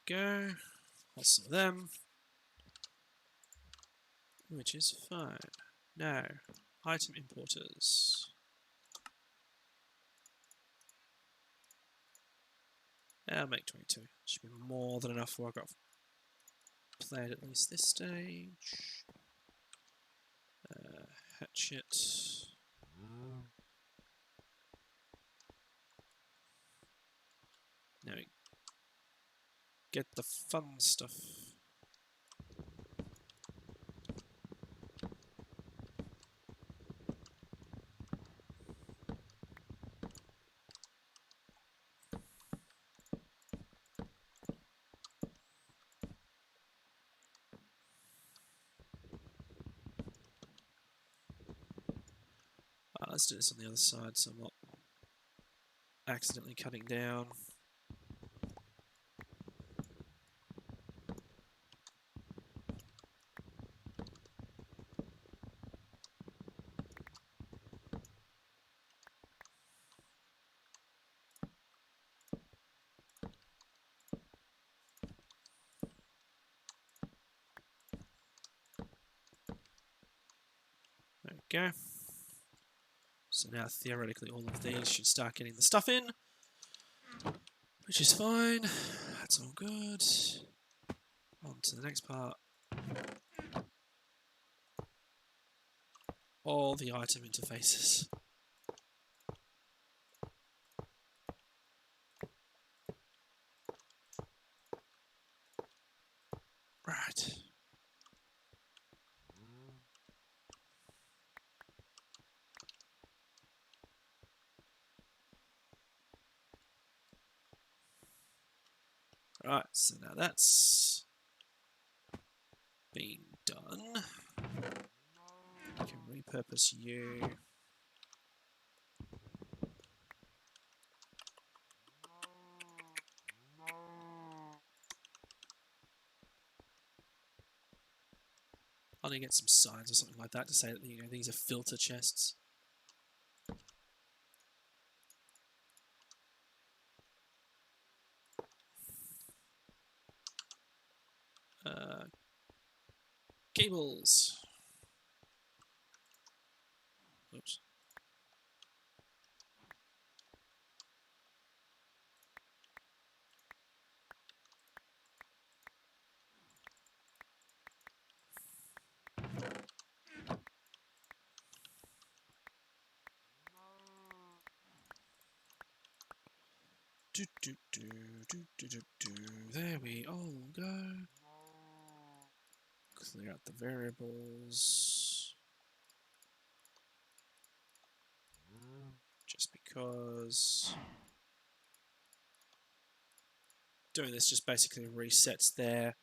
Go. Also them. Which is fine. Now, item importers. I'll make 22. Should be more than enough for what I've got planned at least this stage. Hatchet. Now we get the fun stuff. Let's do this on the other side so I'm not accidentally cutting down. There we go. So now theoretically all of these should start getting the stuff in, which is fine. That's all good. On to the next part. all the item interfaces. Right. Right, so now that's been done. I can repurpose you. I'm gonna get some signs or something like that to say that, you know, these are filter chests. Cables. Oops. There we all go. Clear out the variables. Just because doing this just basically resets their,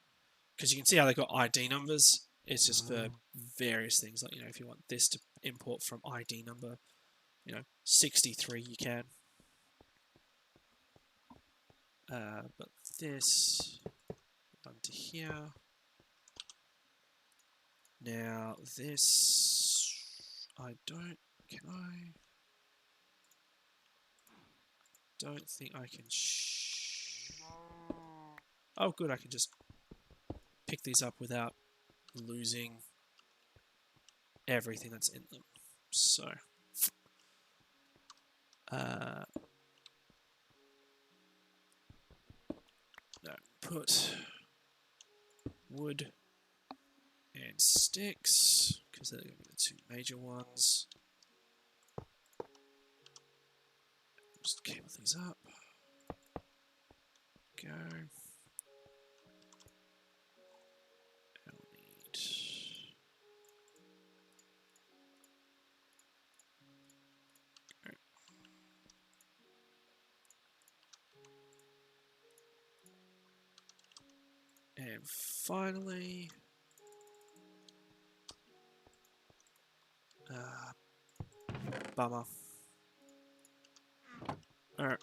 because you can see how they've got ID numbers. It's just for various things, like, you know, if you want this to import from ID number, you know, 63, you can. But this onto here. Now this, don't think I can oh good, I can just pick these up without losing everything that's in them. So no, put wood and sticks, because they're going to be the two major ones. Just cable these up. Go. And we'll need and finally, bummer. Alright.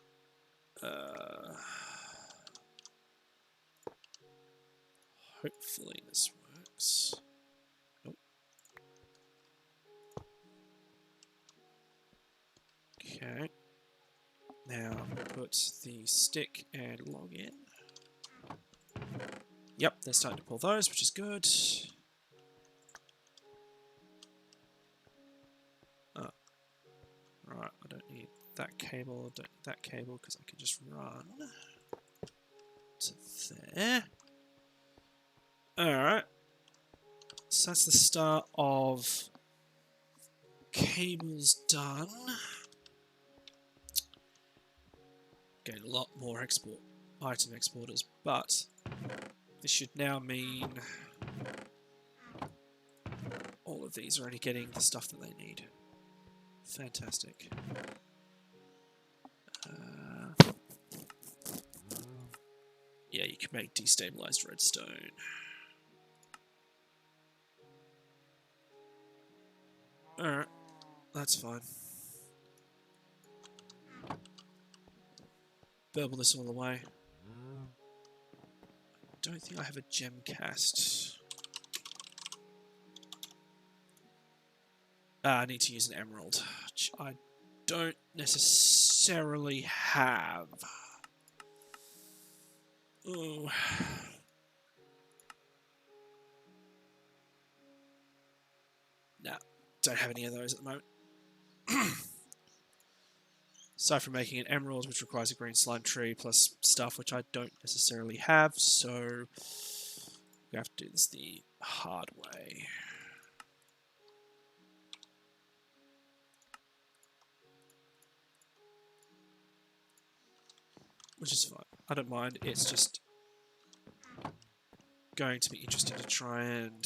Hopefully this works. Nope. Okay. Now put the stick and log in. Yep, they're starting to pull those, which is good. Oh. Right, I don't need that cable, don't need that cable, because I can just run to there. Alright. So that's the start of cables done. Getting a lot more item exporters, but this should now mean all of these are only getting the stuff that they need. Fantastic. Yeah, you can make destabilized redstone. Alright, that's fine. Burble this all away. I don't think I have a gem cast. I need to use an emerald, which I don't necessarily have. Ooh. Nah, don't have any of those at the moment. Aside from making an emerald, which requires a green slime tree plus stuff which I don't necessarily have, so we have to do this the hard way. which is fine. I don't mind. It's just going to be interesting to try and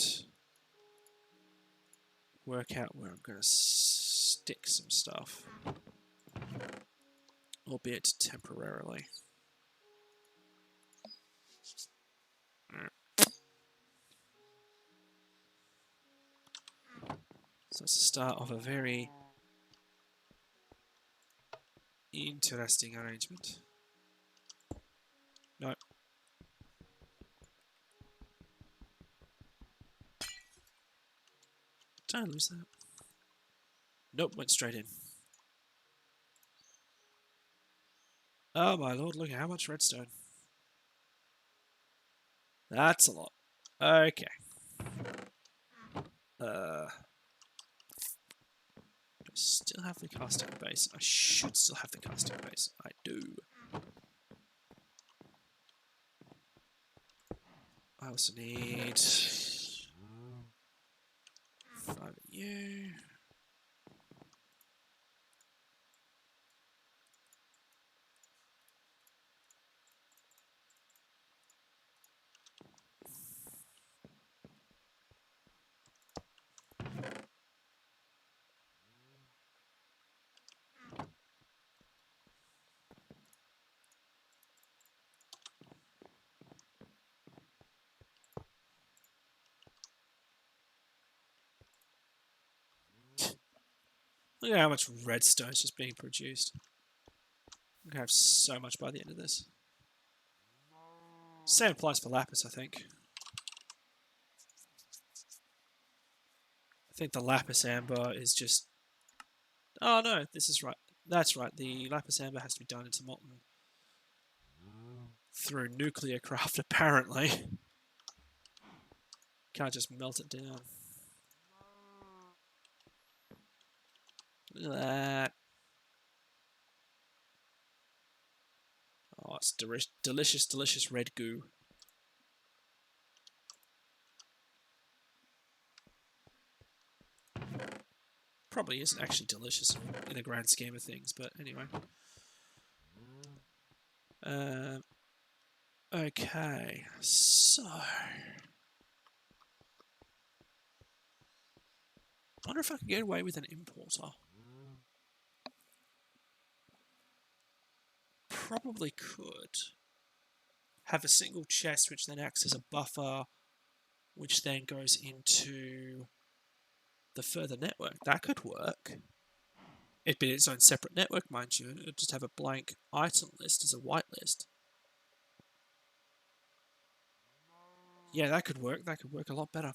work out where I'm going to stick some stuff, albeit temporarily. So it's the start of a very interesting arrangement. No. Did I lose that? Nope, went straight in. Oh my lord, look at how much redstone. That's a lot. Okay. I still have the casting base. I should still have the casting base. I do. I also need 5 of you. Look at how much redstone is just being produced. I'm going to have so much by the end of this. Same applies for lapis, I think. I think the lapis amber is just... Oh no, this is right. That's right, the lapis amber has to be done into molten through nuclear craft, apparently. Can't just melt it down. Look at that. Oh, it's delicious, delicious red goo. Probably isn't actually delicious in the grand scheme of things, but anyway. Okay, so... I wonder if I can get away with an importer. Probably could. Have a single chest which then acts as a buffer, which then goes into the further network. That could work. It'd be its own separate network, mind you. It'd just have a blank item list as a whitelist. Yeah, that could work. That could work a lot better.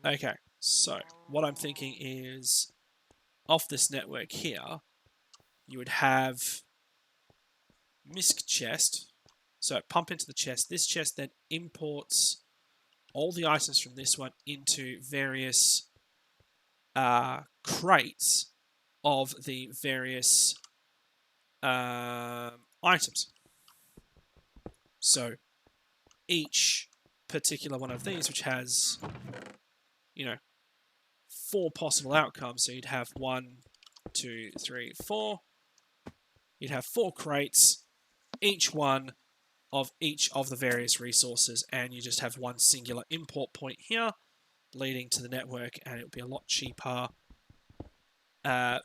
Okay, so what I'm thinking is, off this network here, you would have MISC chest. So pump into the chest. This chest then imports all the items from this one into various crates of the various items. So each particular one of these, which has, 4 possible outcomes. So you'd have 1, 2, 3, 4. You'd have 4 crates, each one of each of the various resources, and you just have one singular import point here leading to the network, and it would be a lot cheaper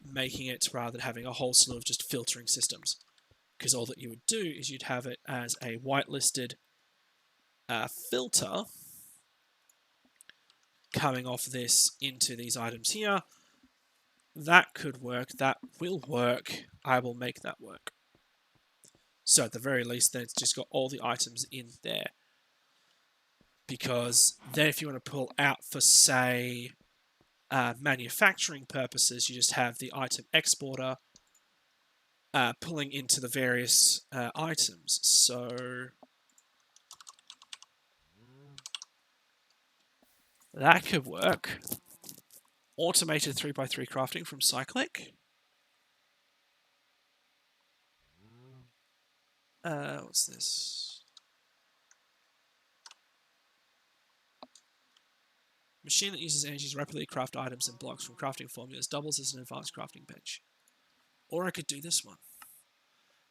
making it rather than having a whole slew of just filtering systems. Because all that you would do is you'd have it as a whitelisted filter coming off this into these items here. That could work. That will work. I will make that work. So at the very least, then it's just got all the items in there. Because then if you want to pull out for, say, manufacturing purposes, you just have the item exporter pulling into the various items. So that could work. Automated 3x3 crafting from Cyclic. What's this? Machine that uses energy to rapidly craft items and blocks from crafting formulas doubles as an advanced crafting bench. Or I could do this one.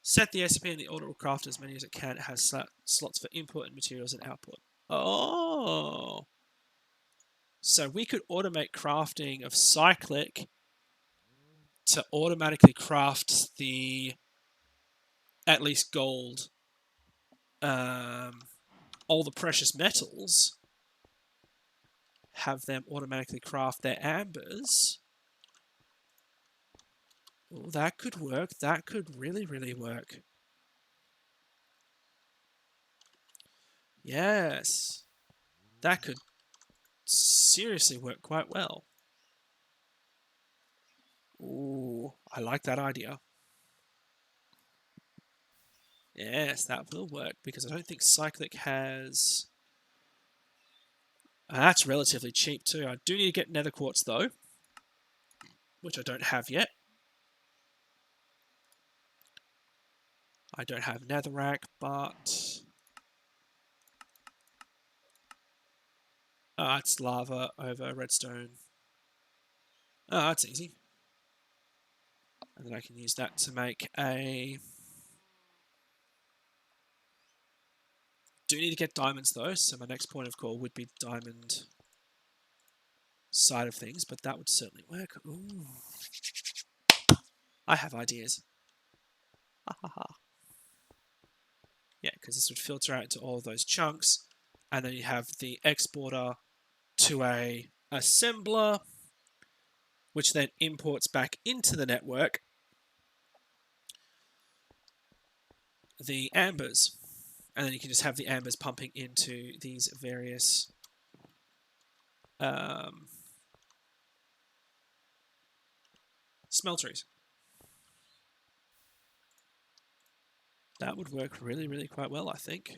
Set the SCP and the order will craft as many as it can. It has slots for input and materials and output. Oh! So we could automate crafting of cyclic to automatically craft the at least gold, all the precious metals, have them automatically craft their ambers. Oh, that could work. That could really, really work. Yes. That could seriously work quite well. Ooh, I like that idea. Yes, that will work, because I don't think Cyclic has... That's relatively cheap too. I do need to get nether quartz though, which I don't have yet. I don't have netherrack, but... it's lava over redstone. Oh, that's easy. And then I can use that to make a... Do need to get diamonds though, so my next point of call would be diamond side of things, but that would certainly work. Ooh. I have ideas. Ha ha ha. Yeah, because this would filter out into all of those chunks, and then you have the exporter to a assembler, which then imports back into the network the ambers, and then you can just have the ambers pumping into these various smelteries. That would work really, really quite well, I think.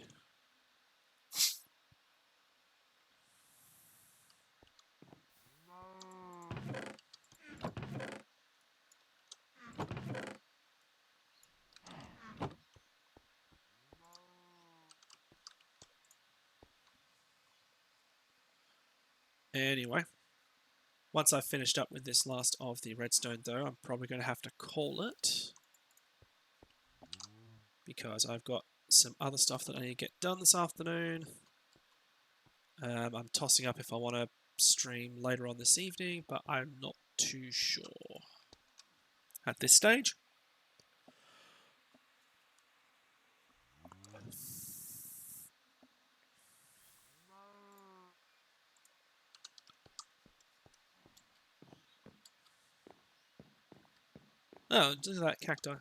Anyway, once I've finished up with this last of the redstone though, I'm probably going to have to call it, because I've got some other stuff that I need to get done this afternoon. I'm tossing up if I want to stream later on this evening, but I'm not too sure at this stage. Oh, look at that cacti.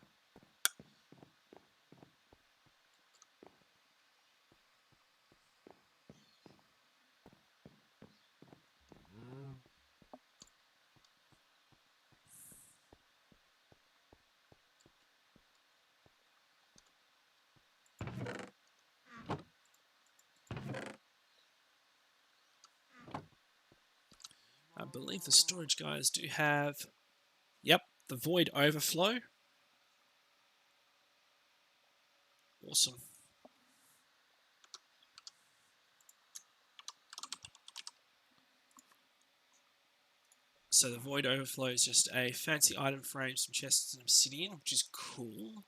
I believe the storage guys do have, yep, the void overflow. Awesome. So the void overflow is just a fancy item frame, some chests and obsidian, which is cool.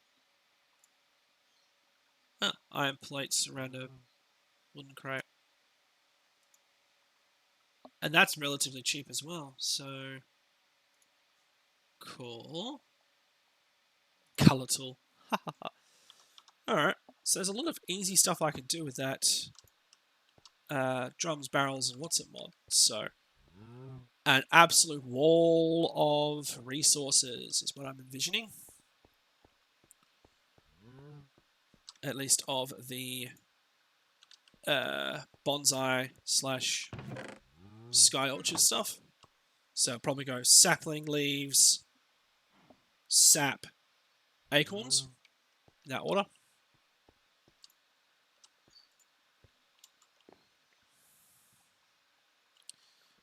Iron plates around a wooden crate. And that's relatively cheap as well, so cool. Color tool. Alright, so there's a lot of easy stuff I can do with that drums, barrels, and what's it mod. So an absolute wall of resources is what I'm envisioning. At least of the bonsai slash sky orchard stuff. So probably go sapling leaves, sap, acorns, in that order.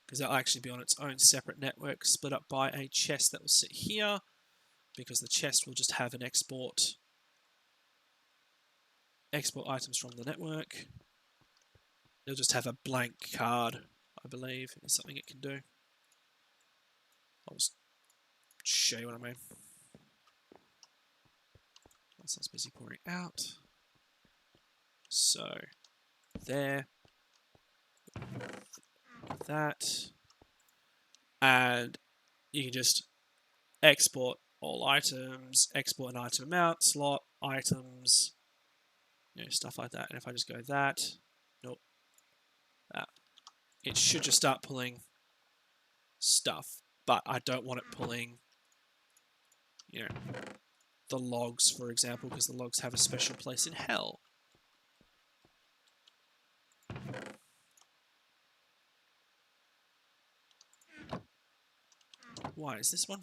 Because that'll actually be on its own separate network, split up by a chest that will sit here, because the chest will just have an export items from the network. It'll just have a blank card I believe, is something it can do. I'll just show you what I mean. Once that's busy pouring out. So, there. That. And you can just export all items, export an item amount, slot, items, stuff like that. And if I just go that, nope, that. It should just start pulling stuff, but I don't want it pulling, the logs, for example, because the logs have a special place in hell. Why is this one?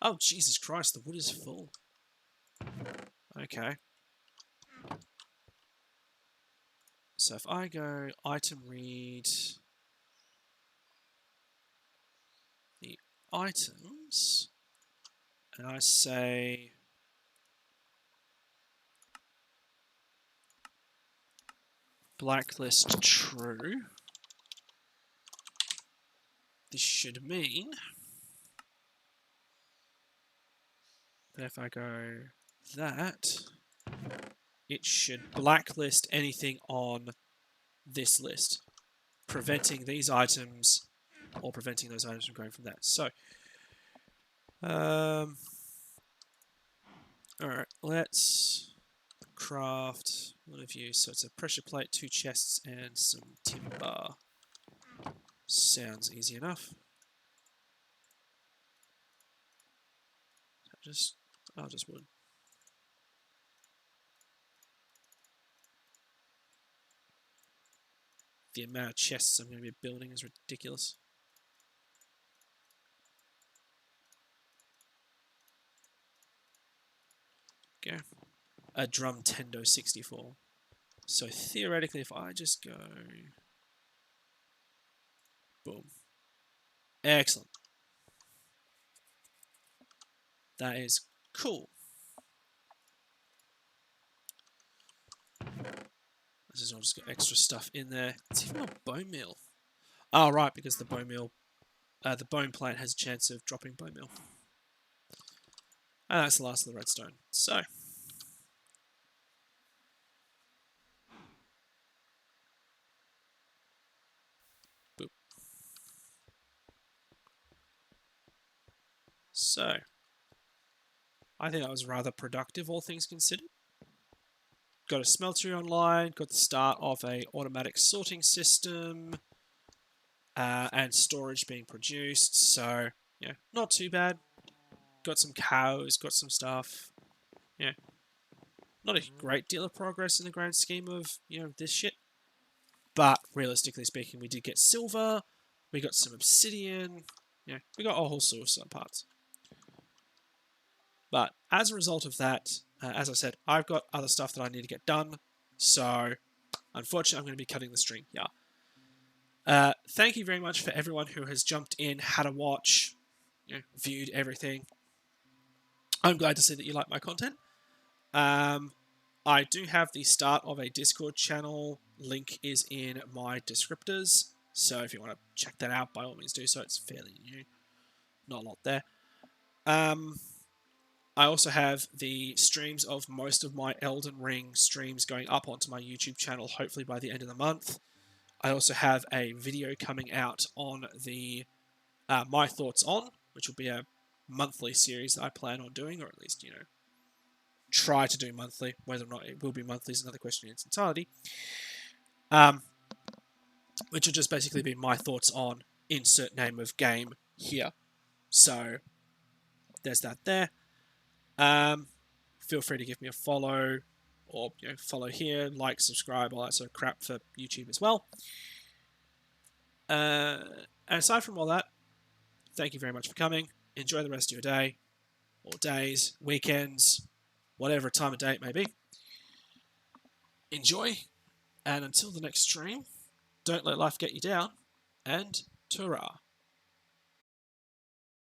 Oh, Jesus Christ, the wood is full. Okay. So if I go item read the items, and I say blacklist true, this should mean that if I go that, it should blacklist anything on this list, preventing these items or preventing those items from going from that. So, alright, let's craft one of you. So it's a pressure plate, 2 chests, and some timber. Sounds easy enough. Just wood. The amount of chests I'm going to be building is ridiculous. Okay. A drum Tendo 64. So theoretically, if I just go... Boom. Excellent. That is cool. This is all just got extra stuff in there. It's even a bone meal. Oh, right, because the bone meal, the bone plant has a chance of dropping bone meal. And that's the last of the redstone. So, boop. So, I think that was rather productive, all things considered. Got a smeltery online, got the start of a automatic sorting system, and storage being produced. So, yeah, not too bad. Got some cows, got some stuff. Yeah, not a great deal of progress in the grand scheme of, this shit. But realistically speaking, we did get silver, we got some obsidian, we got a whole source of parts. But as a result of that, as I said, I've got other stuff that I need to get done. So, unfortunately, I'm going to be cutting the stream. Yeah. Thank you very much for everyone who has jumped in, had a watch, viewed everything. I'm glad to see that you like my content. I do have the start of a Discord channel. Link is in my descriptors. So if you want to check that out, by all means do so. It's fairly new. Not a lot there. I also have the streams of most of my Elden Ring streams going up onto my YouTube channel, hopefully by the end of the month. I also have a video coming out on the My Thoughts On, which will be a monthly series that I plan on doing, or at least, try to do monthly. Whether or not it will be monthly is another question in its entirety. Which will just basically be my thoughts on insert name of game here. So, there's that there. Feel free to give me a follow, or follow here, like, subscribe, all that sort of crap for YouTube as well. And aside from all that, thank you very much for coming. Enjoy the rest of your day, or days, weekends, whatever time of day it may be. Enjoy, and until the next stream, don't let life get you down, and ta-ra.